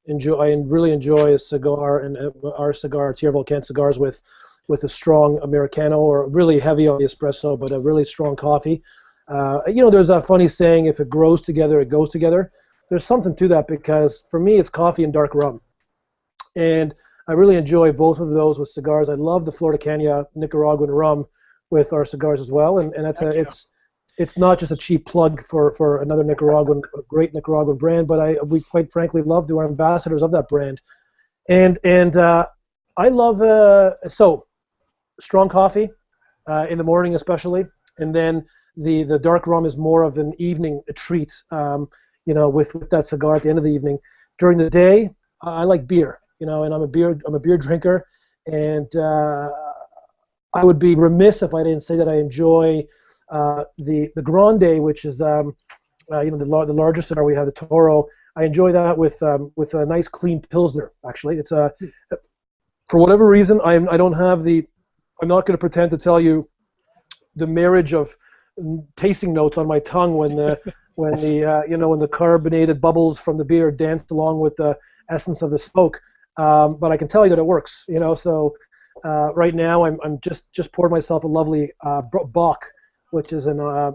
really enjoy a cigar, and our cigar, Tierra Volcan cigars, with a strong Americano, or really heavy on the espresso, but a really strong coffee. There's a funny saying, if it grows together, it goes together. There's something to that, because for me, it's coffee and dark rum. And I really enjoy both of those with cigars. I love the Flor de Caña Nicaraguan rum with our cigars as well, and it's not just a cheap plug for another great Nicaraguan brand, but we quite frankly love the ambassadors of that brand, and I love so strong coffee in the morning especially, and then the dark rum is more of an evening treat, with that cigar at the end of the evening. During the day, I like beer, and I'm a beer drinker, and I would be remiss if I didn't say that I enjoy the Grande, which is the largest cigar we have, the Toro. I enjoy that with a nice clean Pilsner. Actually, it's for whatever reason I'm not going to pretend to tell you the marriage of tasting notes on my tongue when the carbonated bubbles from the beer danced along with the essence of the smoke. But I can tell you that it works. So. Right now, I'm just poured myself a lovely Bock, which is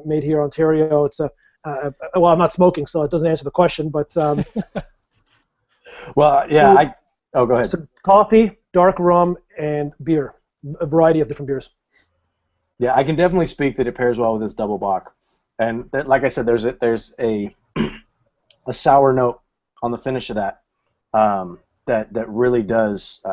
made here in Ontario. It's well, I'm not smoking, so it doesn't answer the question. But well, yeah. Go ahead. So coffee, dark rum, and beer, a variety of different beers. Yeah, I can definitely speak that it pairs well with this double Bock, and like I said, there's a sour note on the finish of that that really does.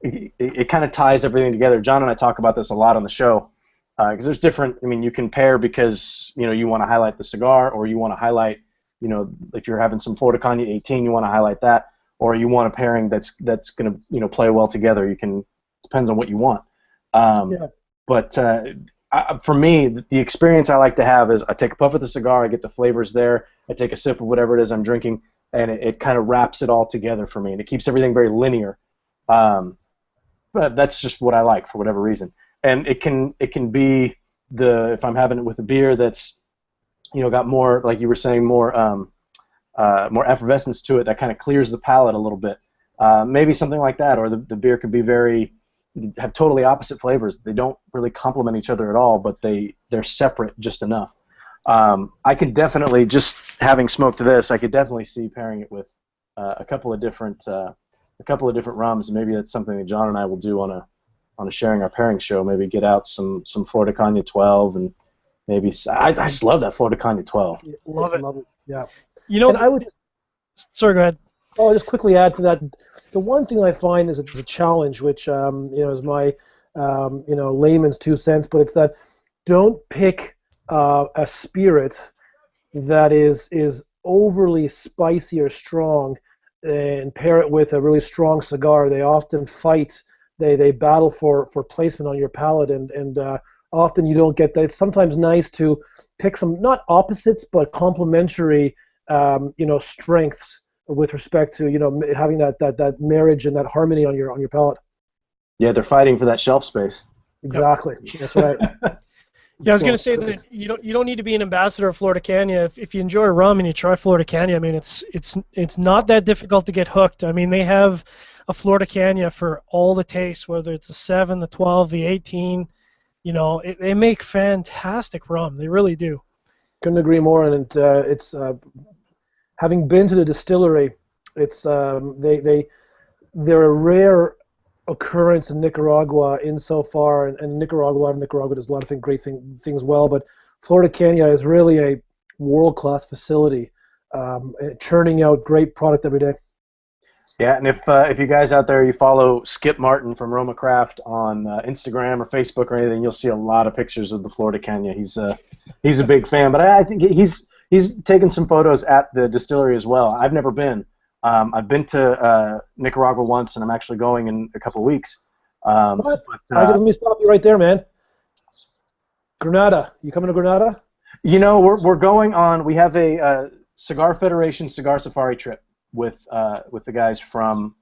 It kind of ties everything together. John and I talk about this a lot on the show, because there's different. I mean, you can pair because you want to highlight the cigar, or you want to highlight, if you're having some Flor de Caña 18, you want to highlight that, or you want a pairing that's going to play well together. Depends on what you want. Yeah. But for me, the experience I like to have is I take a puff of the cigar, I get the flavors there, I take a sip of whatever it is I'm drinking, and it kind of wraps it all together for me, and it keeps everything very linear. But that's just what I like for whatever reason, and it can be if I'm having it with a beer that's got more, like you were saying, more effervescence to it, that kind of clears the palate a little bit. Maybe something like that, or the beer could be have totally opposite flavors. They don't really complement each other at all, but they're separate just enough. I could definitely, just having smoked this, I could definitely see pairing it with a couple of different rums, and maybe that's something that John and I will do on a sharing our pairing show. Maybe get out some Flor de Caña 12, and maybe I just love that Flor de Caña 12. Love it. Yeah. And I would. Sorry, go ahead. I'll just quickly add to that. The one thing I find is a challenge, which is my layman's 2 cents, but it's that don't pick a spirit that is overly spicy or strong, and pair it with a really strong cigar. They often fight. They battle for placement on your palate, and often you don't get that. It's sometimes nice to pick some, not opposites, but complementary strengths with respect to having that marriage and that harmony on your palate. Yeah, they're fighting for that shelf space. Exactly. That's right. Yeah, I was going to say that you don't need to be an ambassador of Flor de Caña. If you enjoy rum and you try Flor de Caña, I mean, it's not that difficult to get hooked. I mean, they have a Flor de Caña for all the tastes, whether it's a 7, the 12, the 18. They make fantastic rum. They really do. Couldn't agree more. And it's having been to the distillery, it's they're a rare occurrence in Nicaragua insofar, and Nicaragua does a lot of great things well, but Flor de Caña is really a world-class facility, churning out great product every day. Yeah, and if you guys out there, you follow Skip Martin from Roma Craft on Instagram or Facebook or anything, you'll see a lot of pictures of the Flor de Caña. He's a big fan, but I think he's taken some photos at the distillery as well. I've never been. I've been to Nicaragua once, and I'm actually going in a couple of weeks. What? Let me stop you right there, man. Granada. You coming to Granada? You know, we're going on. We have a Cigar Federation Cigar Safari trip with the guys from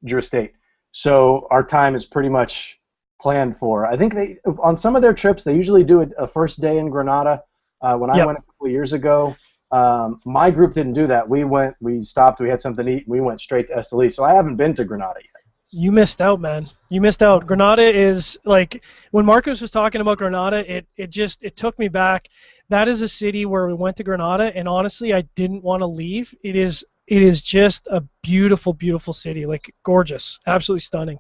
Drew Estate. So our time is pretty much planned for. I think they on some of their trips they usually do a first day in Granada. When I went a couple of years ago, my group didn't do that. We stopped, we had something to eat, and we went straight to Esteli. So I haven't been to Granada yet. You missed out, man. You missed out. Granada is like when Marcos was talking about Granada, it took me back. That is a city where we went to Granada, and honestly, I didn't want to leave. It is just a beautiful, beautiful city, like gorgeous, absolutely stunning.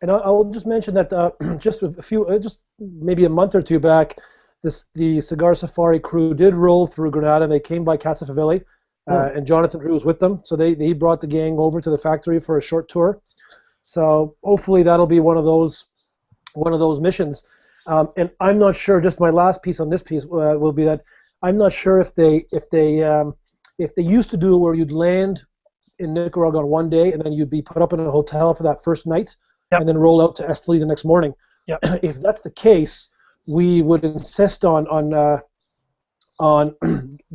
And I'll just mention that just maybe a month or two back, the Cigar Safari crew did roll through Granada, and they came by Casa Favilli, and Jonathan Drew was with them. So he brought the gang over to the factory for a short tour. So hopefully that'll be one of those missions. And I'm not sure. Just my last piece on this piece will be that I'm not sure if they used to do it where you'd land in Nicaragua on one day and then you'd be put up in a hotel for that first night and then roll out to Esteli the next morning. Yep. If that's the case, we would insist on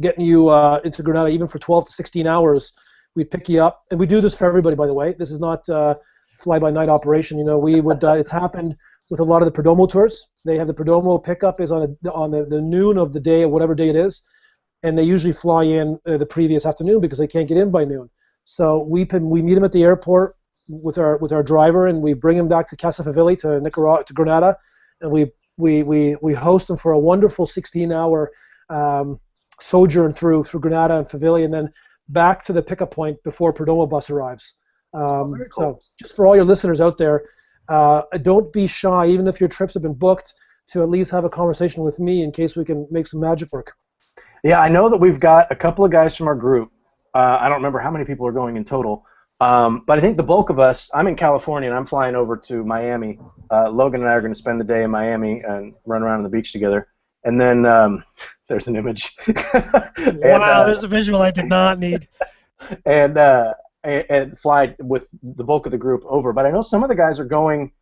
getting you into Granada even for 12 to 16 hours. We'd pick you up, and we do this for everybody, by the way. This is not fly-by-night operation. You know, we would. It's happened with a lot of the Perdomo tours. They have the Perdomo pickup is on the noon of the day, or whatever day it is, and they usually fly in the previous afternoon because they can't get in by noon. So we meet them at the airport with our driver, and we bring him back to Casa Favilli to Granada, and we host them for a wonderful 16-hour sojourn through Granada and Favilli, and then back to the pickup point before Perdomo bus arrives. Cool. So just for all your listeners out there, don't be shy, even if your trips have been booked, to at least have a conversation with me in case we can make some magic work. Yeah, I know that we've got a couple of guys from our group. I don't remember how many people are going in total, but I think the bulk of us, I'm in California and I'm flying over to Miami. Logan and I are going to spend the day in Miami and run around on the beach together. And then there's an image. Wow, there's a visual I did not need. And fly with the bulk of the group over. But I know some of the guys are going,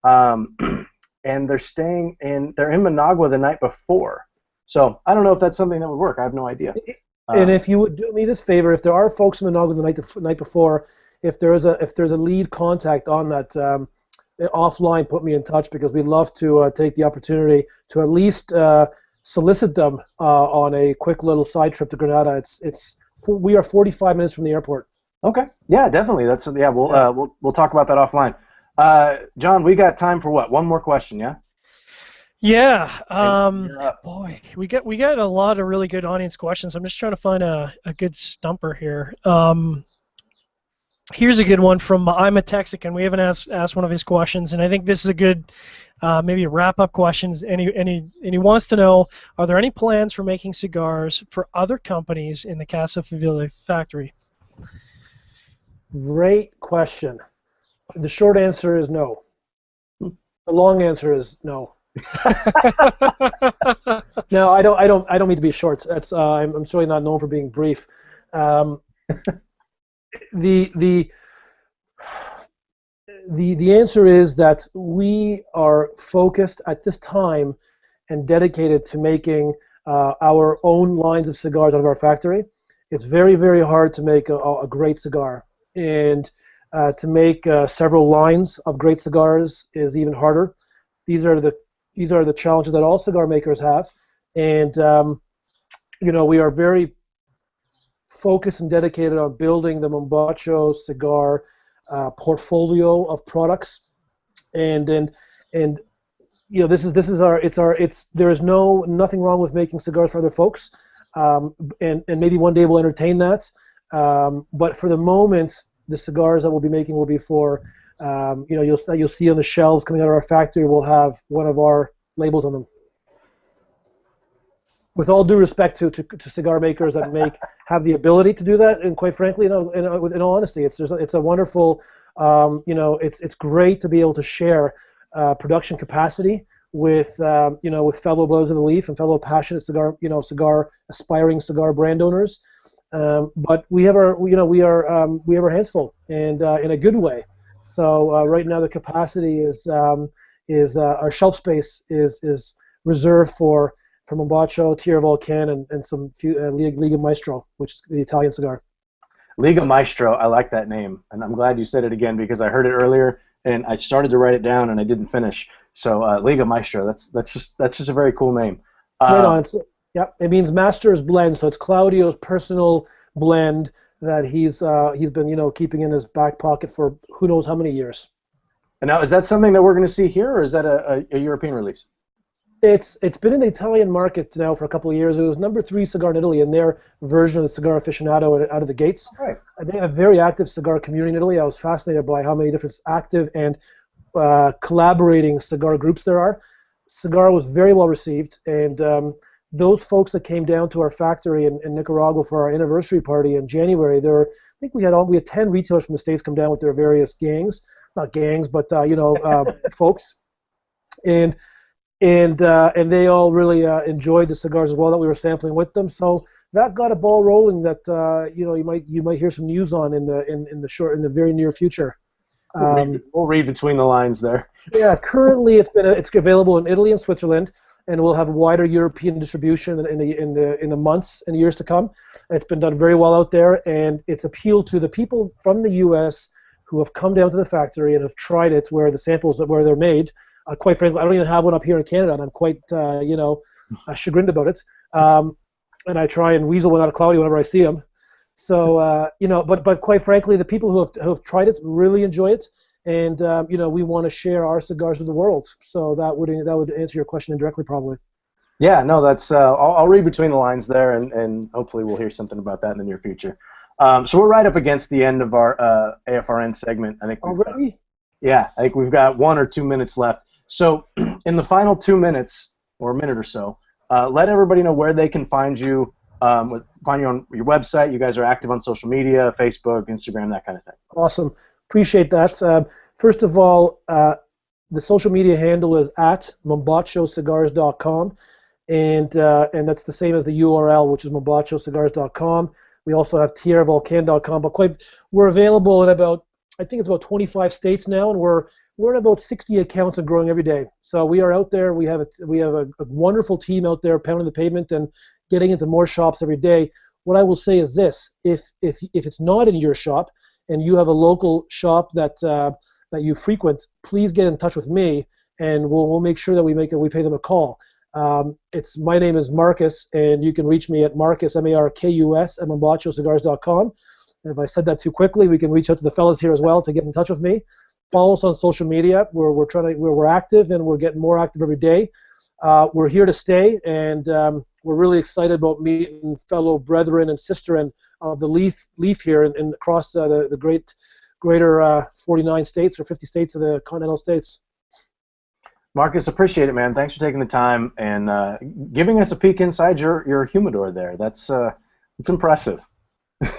and they're in Managua the night before. So I don't know if that's something that would work. I have no idea. And if you would do me this favor, if there are folks in Managua the night before, if there's a lead contact on that offline, put me in touch, because we'd love to take the opportunity to at least solicit them on a quick little side trip to Granada. We are 45 minutes from the airport. Okay. Yeah, definitely. We'll talk about that offline. John, we got time for what? One more question, yeah? Yeah. Boy, we got a lot of really good audience questions. I'm just trying to find a good stumper here. Here's a good one from I'm a Texican. We haven't asked one of his questions, and I think this is a good maybe a wrap-up question. And he wants to know, are there any plans for making cigars for other companies in the Casa Favilli factory? Great question. The short answer is no. The long answer is no. No, I don't mean to be short. That's I'm certainly not known for being brief. The answer is that we are focused at this time and dedicated to making our own lines of cigars out of our factory. It's very, very hard to make a great cigar, and to make several lines of great cigars is even harder. These are the challenges that all cigar makers have, and we are very focused and dedicated on building the Mombacho cigar portfolio of products, and this is our there is nothing wrong with making cigars for other folks, and maybe one day we'll entertain that, but for the moment the cigars that we'll be making will be for you'll see on the shelves coming out of our factory will have one of our labels on them. With all due respect to cigar makers that have the ability to do that, and quite frankly, in all honesty, it's a wonderful, it's great to be able to share production capacity with fellow Brothers of the Leaf and fellow passionate aspiring cigar brand owners. But we have our hands full, and in a good way. So right now the capacity is our shelf space is reserved for Mombacho, Tierra Volcan, and some few Liga Maestro, which is the Italian cigar. Liga Maestro, I like that name, and I'm glad you said it again because I heard it earlier and I started to write it down and I didn't finish. So Liga Maestro, that's just a very cool name. Right on. Yep, it means master's blend. So it's Claudio's personal blend that he's been keeping in his back pocket for who knows how many years. And now, is that something that we're going to see here, or is that a European release? It's been in the Italian market now for a couple of years. It was #3 cigar in Italy in their version of the Cigar Aficionado out of the gates. Right. They have a very active cigar community in Italy. I was fascinated by how many different active and collaborating cigar groups there are. Cigar was very well received, and those folks that came down to our factory in Nicaragua for our anniversary party in January, I think we had 10 retailers from the States come down with their various gangs, not gangs, but folks, and they all really enjoyed the cigars as well that we were sampling with them. So that got a ball rolling that you might hear some news on in the very near future. We'll read between the lines there. Yeah, currently it's available in Italy and Switzerland, and we'll have wider European distribution in the months and years to come. It's been done very well out there, and it's appealed to the people from the U.S. who have come down to the factory and have tried it where the samples where they're made. Quite frankly, I don't even have one up here in Canada, and I'm quite chagrined about it. And I try and weasel one out of Claudio whenever I see him. So but quite frankly, the people who have tried it really enjoy it, and we want to share our cigars with the world. So that would answer your question indirectly, probably. Yeah, no, that's I'll read between the lines there, and hopefully we'll hear something about that in the near future. So we're right up against the end of our AFRN segment. I think. Already? Yeah, I think we've got 1 or 2 minutes left. So in the final 2 minutes or a minute or so, let everybody know where they can find you. Find you on your website. You guys are active on social media, Facebook, Instagram, that kind of thing. Awesome. Appreciate that. First of all, the social media handle is at mombachocigars.com, and that's the same as the URL, which is mombachocigars.com. We also have tierravolcan.com, but we're available in I think it's about 25 states now, and we're in about 60 accounts and growing every day. So we are out there. We have a wonderful team out there pounding the pavement and getting into more shops every day. What I will say is this: if it's not in your shop and you have a local shop that you frequent, please get in touch with me, and we'll make sure that we pay them a call. My name is Marcus, and you can reach me at Marcus, Markus, at mombachocigars.com. If I said that too quickly, we can reach out to the fellas here as well to get in touch with me. Follow us on social media. We're active, and we're getting more active every day. We're here to stay, and we're really excited about meeting fellow brethren and sisterin of the leaf here and across the greater 49 states or 50 states of the continental states. Marcus, appreciate it, man. Thanks for taking the time and giving us a peek inside your humidor there. It's impressive.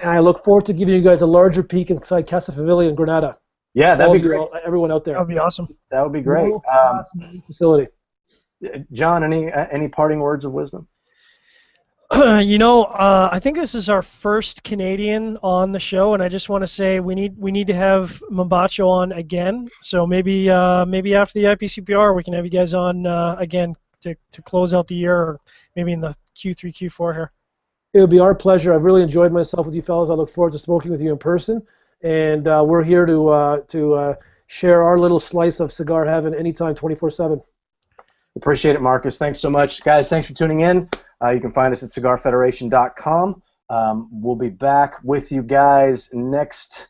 And I look forward to giving you guys a larger peek inside Casa Favilla in Granada. Yeah, that'd be great. Everyone out there. That would be awesome. That would be great. Facility. John, any parting words of wisdom? I think this is our first Canadian on the show, and I just want to say we need to have Mombacho on again. So maybe after the IPCPR we can have you guys on again to close out the year, or maybe in the Q3, Q4 here. It would be our pleasure. I've really enjoyed myself with you fellas. I look forward to smoking with you in person, and we're here to share our little slice of cigar heaven anytime, 24/7. Appreciate it, Marcus. Thanks so much. Guys, thanks for tuning in. You can find us at cigarfederation.com. We'll be back with you guys next.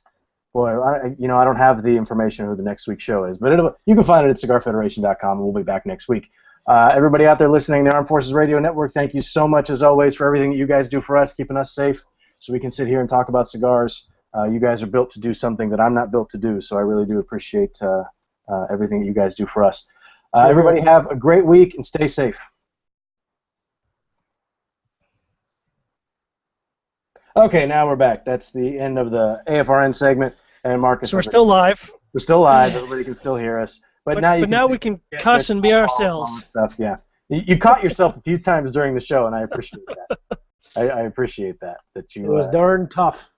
Boy, I don't have the information of who the next week's show is, but you can find it at cigarfederation.com, and we'll be back next week. Everybody out there listening, the Armed Forces Radio Network, thank you so much, as always, for everything that you guys do for us, keeping us safe so we can sit here and talk about cigars. You guys are built to do something that I'm not built to do, so I really do appreciate everything that you guys do for us. Everybody have a great week and stay safe. Okay, now we're back. That's the end of the AFRN segment, and Marcus. So we're still live. We're still live. Everybody can still hear us. But now we can cuss and be ourselves. Stuff, yeah. You caught yourself a few times during the show, and I appreciate that. I appreciate that you. It was darn tough.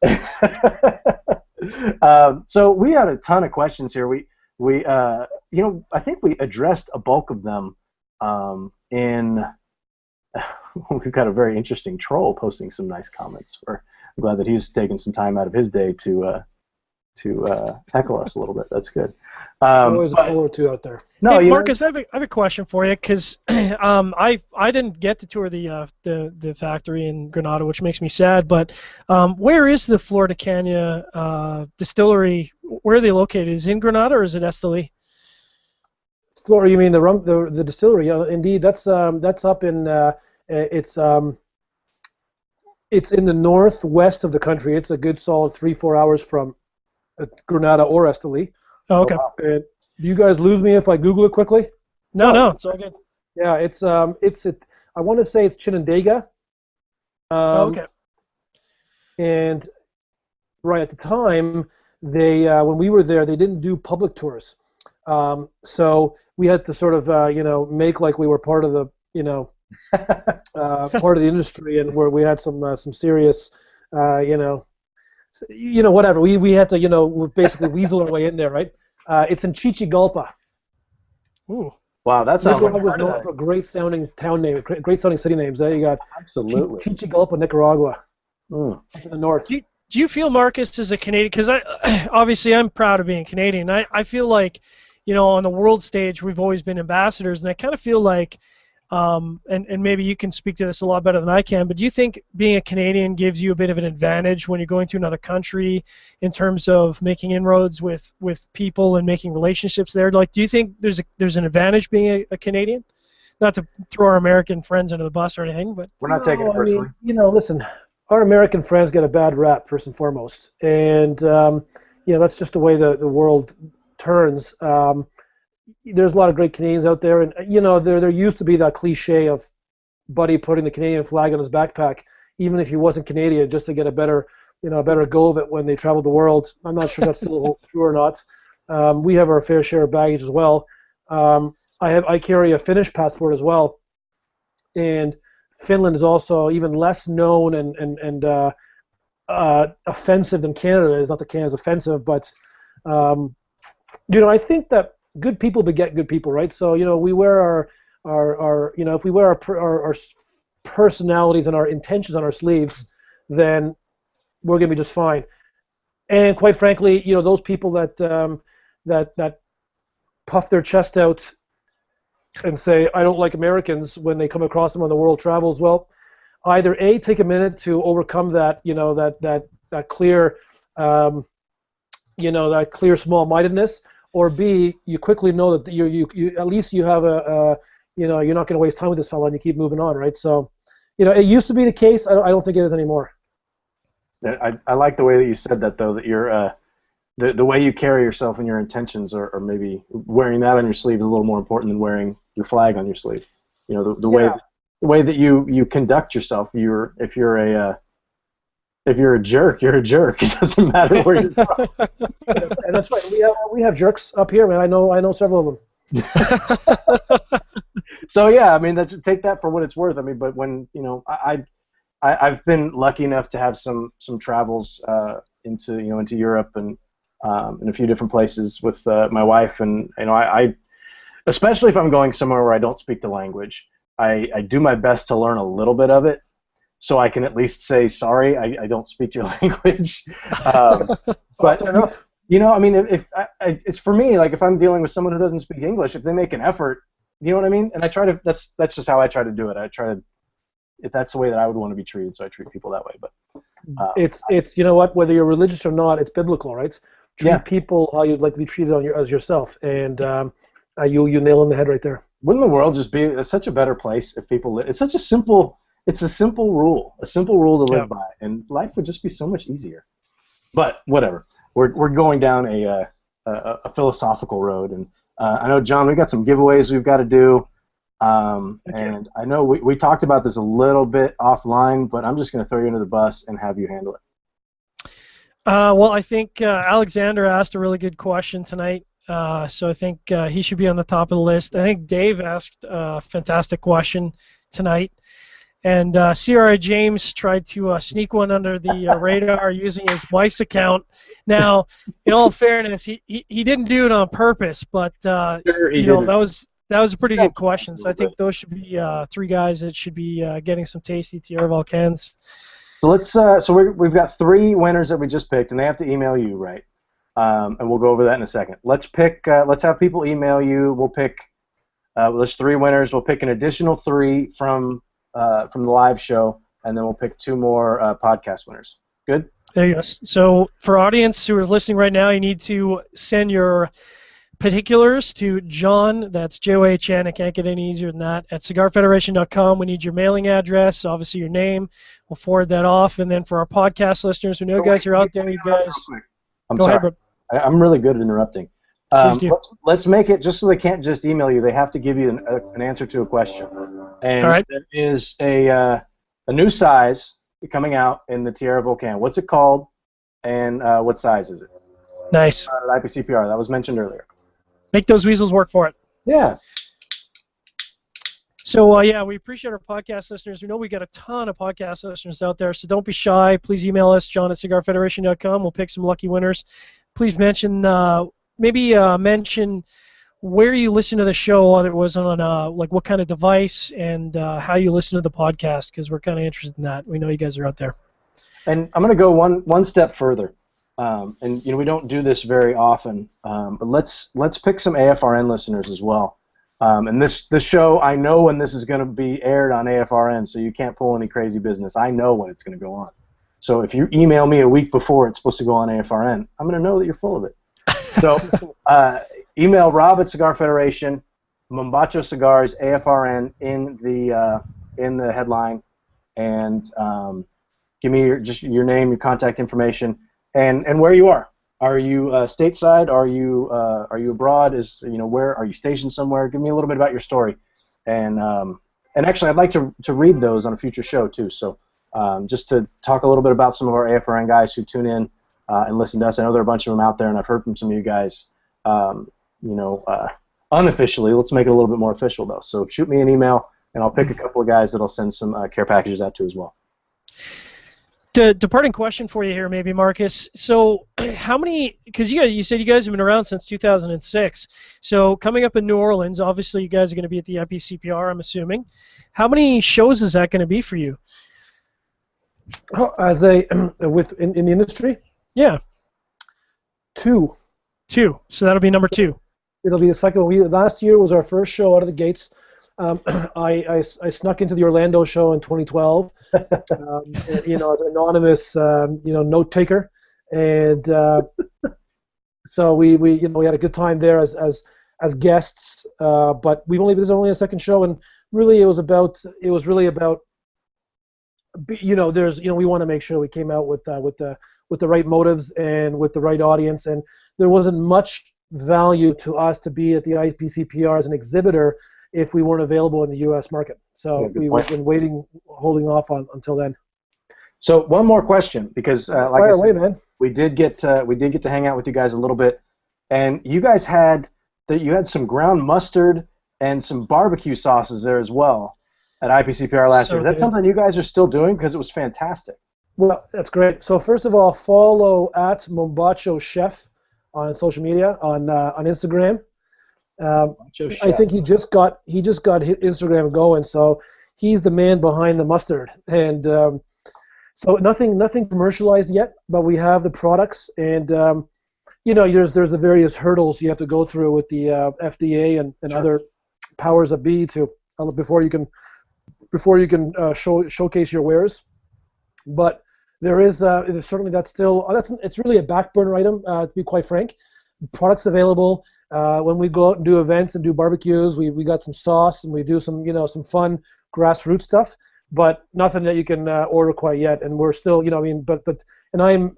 So we had a ton of questions here. I think we addressed a bulk of them in. We've got a very interesting troll posting some nice comments. I'm glad that he's taken some time out of his day to heckle us a little bit. That's good. Always a troll or two out there. No, hey, Marcus, I have a question for you because I didn't get to tour the factory in Granada, which makes me sad. But where is the Flor de Caña distillery? Where are they located? Is it in Granada or is it Esteli? Flor, you mean the distillery? Yeah, indeed, that's up in it's in the northwest of the country. It's a good solid 3-4 hours from Granada or Esteli. Oh, okay. And do you guys lose me if I Google it quickly? No, it's all good. Yeah, I want to say it's Chinandega. Okay. And right at the time, they when we were there, they didn't do public tours. So we had to sort of make like we were part of the part of the industry, and where we had some serious whatever. We had to basically weasel our way in there, right? It's in Chichigalpa. Ooh. Wow, that sounds Nicaragua was known for a great sounding town name, great sounding city names. You got absolutely Chichigalpa, Nicaragua, in the north. Do you feel, Marcus, as a Canadian? Because obviously I'm proud of being Canadian. I feel like, on the world stage we've always been ambassadors, and I kind of feel like, and maybe you can speak to this a lot better than I can, but do you think being a Canadian gives you a bit of an advantage when you're going to another country in terms of making inroads with people and making relationships there? Like, do you think there's an advantage being a Canadian? Not to throw our American friends under the bus or anything, but we're not taking it personally. Listen, our American friends get a bad rap first and foremost, and that's just the way the world turns. There's a lot of great Canadians out there, and there used to be that cliche of Buddy putting the Canadian flag on his backpack, even if he wasn't Canadian, just to get a better go of it when they travel the world. I'm not sure that's still true or not. We have our fair share of baggage as well. I carry a Finnish passport as well, and Finland is also even less known and offensive than Canada is. Not that Canada's offensive, but I think that good people beget good people, right? So we wear our if we wear our personalities and our intentions on our sleeves, then we're gonna be just fine. And quite frankly, those people that puff their chest out and say I don't like Americans when they come across them on the world travels, well, either A, take a minute to overcome that that clear that clear small-mindedness, or B, you quickly know that you at least you have you're not going to waste time with this fellow and you keep moving on, right? So, it used to be the case. I don't think it is anymore. I like the way that you said that, though, that you're the way you carry yourself and your intentions, or maybe wearing that on your sleeve is a little more important than wearing your flag on your sleeve. The way that you conduct yourself. If you're a jerk, you're a jerk. It doesn't matter where you're from. And that's right. We have jerks up here, man. I know several of them. So yeah, I mean, take that for what it's worth. I mean, but when I've been lucky enough to have some travels into Europe and in a few different places with my wife, and I especially if I'm going somewhere where I don't speak the language, I do my best to learn a little bit of it, so I can at least say sorry. I don't speak your language, but enough. I mean, it's for me, like if I'm dealing with someone who doesn't speak English, if they make an effort, you know what I mean? And I try to. That's just how I try to do it. I try to, if that's the way that I would want to be treated, so I treat people that way. But it's whether you're religious or not, it's biblical, right? Treat people how you'd like to be treated as yourself, and you nail on the head right there. Wouldn't the world just be such a better place if people live? It's a simple rule to live by, and life would just be so much easier. But whatever, we're going down a philosophical road, and I know, John, we've got some giveaways we've got to do, and I know we talked about this a little bit offline, but I'm just going to throw you under the bus and have you handle it. Well, I think Alexander asked a really good question tonight, so I think he should be on the top of the list. I think Dave asked a fantastic question tonight, And CRI James tried to sneak one under the radar using his wife's account. Now, in all fairness, he didn't do it on purpose, but Sure, he you know, didn't. that was a pretty Yeah, good question. So I think those should be three guys that should be getting some tasty Tierra Volcans. So we've got three winners that we just picked, and they have to email you, right? And we'll go over that in a second. Let's pick. Let's have people email you. We'll pick. There's three winners. We'll pick an additional three from the live show, and then we'll pick two more podcast winners. Good? There you go. So for audience who is listening right now, you need to send your particulars to John, that's John, I can't get any easier than that, at cigarfederation.com. We need your mailing address, obviously your name. We'll forward that off. And then for our podcast listeners, we know you guys are out there. You guys, I'm go sorry. ahead, bro. I'm really good at interrupting. Please do. Let's make it just so they can't just email you. They have to give you an answer to a question. And All right. there is a new size coming out in the Tierra Volcan. What's it called, and what size is it? Nice. IPCPR. That was mentioned earlier. Make those weasels work for it. Yeah. So, yeah, we appreciate our podcast listeners. We know we got a ton of podcast listeners out there, so don't be shy. Please email us, John at CigarFederation.com. We'll pick some lucky winners. Please mention, mention where you listen to the show, whether it was on, like, what kind of device and how you listen to the podcast, because we're kind of interested in that. We know you guys are out there. And I'm going to go one step further. And we don't do this very often, but let's pick some AFRN listeners as well. And this show, I know when this is going to be aired on AFRN, so you can't pull any crazy business. I know when it's going to go on. So if you email me a week before it's supposed to go on AFRN, I'm going to know that you're full of it. So email Rob at Cigar Federation, Mombacho Cigars, AFRN in the headline, and give me your name, your contact information, and where you are. Are you stateside? Are you abroad? Where are you stationed somewhere? Give me a little bit about your story, and actually I'd like to read those on a future show too. So just to talk a little bit about some of our AFRN guys who tune in and listen to us. I know there are a bunch of them out there, and I've heard from some of you guys. Unofficially, let's make it a little bit more official though. So shoot me an email, and I'll pick a couple of guys that I'll send some care packages out to as well. Departing question for you here, maybe, Marcus. So, how many? Because you said you guys have been around since 2006. So, coming up in New Orleans, obviously, you guys are going to be at the IPCPR. I'm assuming. How many shows is that going to be for you? As in the industry? Yeah. Two. So that'll be number 2. It'll be the second one. Last year was our first show out of the gates. I snuck into the Orlando show in 2012, as an anonymous, note taker, and so we had a good time there as guests. But this is only a second show, and really it was really about we want to make sure we came out with the right motives and with the right audience, and there wasn't much value to us to be at the IPCPR as an exhibitor if we weren't available in the U.S. market. So we've been holding off until then. So one more question, because Fire away, man. we did get to hang out with you guys a little bit, and you guys had some ground mustard and some barbecue sauces there as well at IPCPR last year. That's something you guys are still doing, because it was fantastic. Well, that's great. So first of all, follow at Mombacho Chef on social media on Instagram. I think he just got his Instagram going, so he's the man behind the mustard. And so nothing commercialized yet, but we have the products, and there's the various hurdles you have to go through with the FDA and Sure. other powers that be before you can showcase your wares. But there is certainly it's really a back burner item, to be quite frank. Products available. When we go out and do events and do barbecues, we got some sauce, and we do some fun grassroots stuff, but nothing that you can order quite yet. And we're still, and I'm,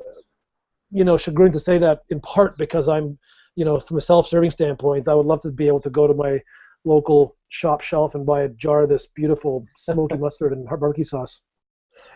chagrined to say that in part because I'm, from a self-serving standpoint, I would love to be able to go to my local shop shelf and buy a jar of this beautiful smoky mustard and barbecue sauce.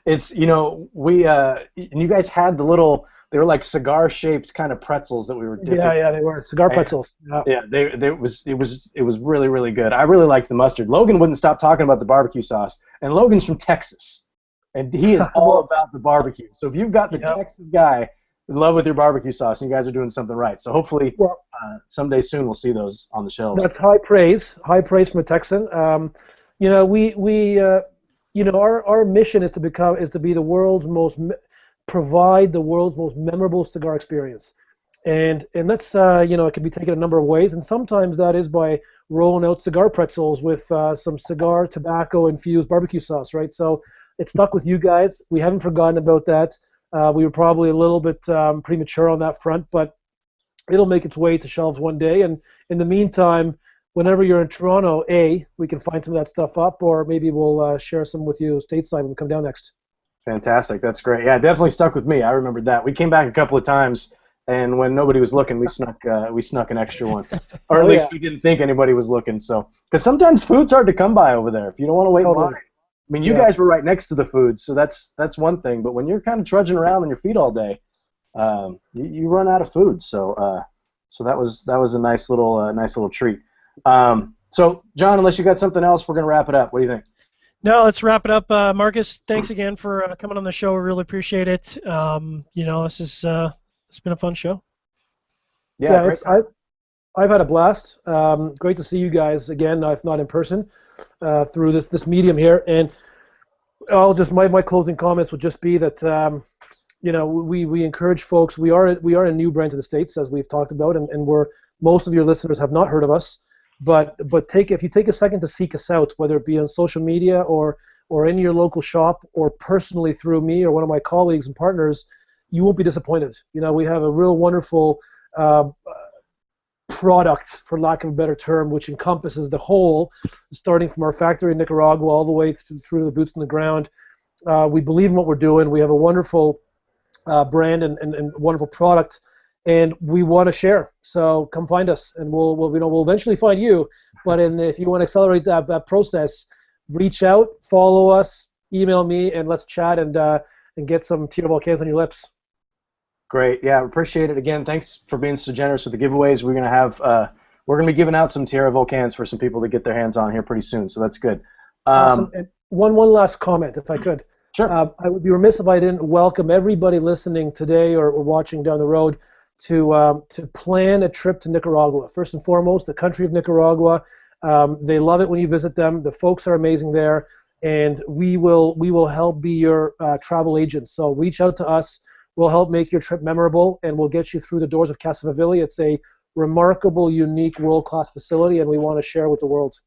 It's and you guys had the little they were like cigar-shaped kind of pretzels that we were dipping. Yeah, they were cigar pretzels. Yeah, it was really, really good. I really liked the mustard. Logan wouldn't stop talking about the barbecue sauce, and Logan's from Texas, and he is all about the barbecue. So if you've got the Texas guy in love with your barbecue sauce, you guys are doing something right. So hopefully someday soon we'll see those on the shelves. That's high praise from a Texan. Our mission is to be the world's provide the world's most memorable cigar experience. And that's, it can be taken a number of ways, and sometimes that is by rolling out cigar pretzels with some cigar tobacco-infused barbecue sauce, right? So it stuck with you guys. We haven't forgotten about that. We were probably a little bit premature on that front, but it'll make its way to shelves one day. And in the meantime, whenever you're in Toronto, we can find some of that stuff up, or maybe we'll share some with you stateside when we come down next. Fantastic. That's great. Yeah, it definitely stuck with me. I remembered that. We came back a couple of times, and when nobody was looking, we snuck an extra one, or at least we didn't think anybody was looking. So, because sometimes food's hard to come by over there. If you don't want to wait in line. I mean, you guys were right next to the food, so that's one thing. But when you're kind of trudging around on your feet all day, you run out of food. So that was a nice little treat. So, John, unless you got something else, we're gonna wrap it up. What do you think? No, let's wrap it up. Marcus, thanks again for coming on the show. We really appreciate it. It's been a fun show. Yeah, I've had a blast. Great to see you guys again, if not in person, through this medium here. And my closing comments would just be that we encourage folks. We are a new brand to the States, as we've talked about, and most of your listeners have not heard of us. But if you take a second to seek us out, whether it be on social media or in your local shop or personally through me or one of my colleagues and partners, you won't be disappointed. We have a real wonderful product, for lack of a better term, which encompasses the whole, starting from our factory in Nicaragua all the way through the boots on the ground. We believe in what we're doing. We have a wonderful brand and wonderful product, and we want to share. So come find us, and we'll eventually find you. But if you want to accelerate that process, reach out, follow us, email me, and let's chat and get some Tierra Volcans on your lips. Great, yeah, appreciate it again. Thanks for being so generous with the giveaways. We're gonna be giving out some Tierra Volcans for some people to get their hands on here pretty soon. So that's good. Awesome. And one last comment, if I could. Sure. I would be remiss if I didn't welcome everybody listening today or watching down the road to plan a trip to Nicaragua. First and foremost, the country of Nicaragua. They love it when you visit them. The folks are amazing there, and we will help be your travel agents. So reach out to us. We'll help make your trip memorable, and we'll get you through the doors of Casa Favilli. It's a remarkable, unique, world-class facility, and we want to share with the world.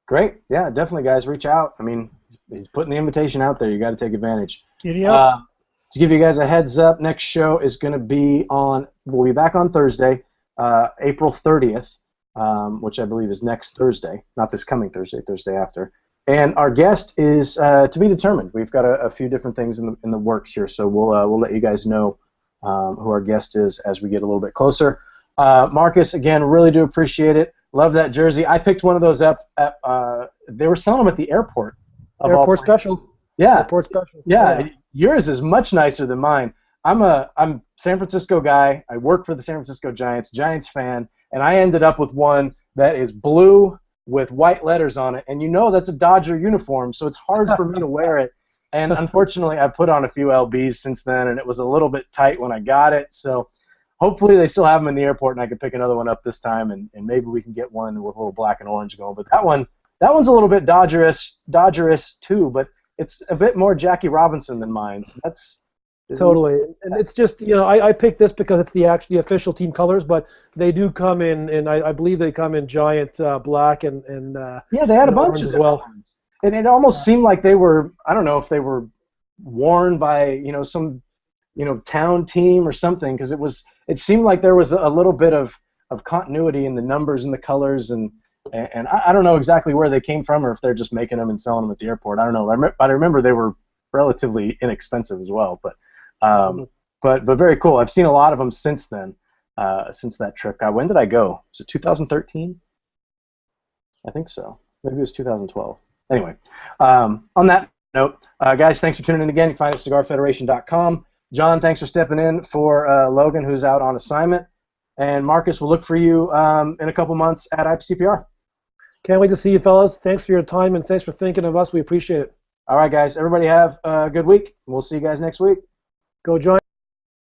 Great. Yeah, definitely, guys. Reach out. I mean, he's putting the invitation out there. You got to take advantage. Giddy up. To give you guys a heads up, next show is going to be we'll be back on Thursday, April 30th, which I believe is next Thursday, not this coming Thursday, Thursday after. And our guest is to be determined. We've got a few different things in the works here, so we'll let you guys know who our guest is as we get a little bit closer. Marcus, again, really do appreciate it. Love that jersey. I picked one of those up at they were selling them at the airport. Airport special. Yeah. Airport special. Yeah. Yours is much nicer than mine. I'm San Francisco guy. I work for the San Francisco Giants fan, and I ended up with one that is blue with white letters on it, and that's a Dodger uniform, so it's hard for me to wear it. And unfortunately, I've put on a few LBs since then, and it was a little bit tight when I got it. So hopefully they still have them in the airport, and I can pick another one up this time, and maybe we can get one with a little black and orange going. But that one's a little bit Dodgerish too, but it's a bit more Jackie Robinson than mine. So that's totally. And it's just I picked this because it's the official team colors, but they do come in I believe they come in giant black and yeah, they had a bunch as well. And it almost seemed like they were, I don't know if they were worn by some town team or something, because it seemed like there was a little bit of continuity in the numbers and the colors, and I don't know exactly where they came from, or if they're just making them and selling them at the airport. I don't know. But I remember they were relatively inexpensive as well. But very cool. I've seen a lot of them since then, since that trip. God, when did I go? Was it 2013? I think so. Maybe it was 2012. Anyway, on that note, guys, thanks for tuning in again. You can find us at CigarFederation.com. John, thanks for stepping in for Logan, who's out on assignment. And Marcus, we'll look for you in a couple months at IPCPR. Can't wait to see you, fellas. Thanks for your time and thanks for thinking of us. We appreciate it. All right, guys. Everybody have a good week. We'll see you guys next week. Go join.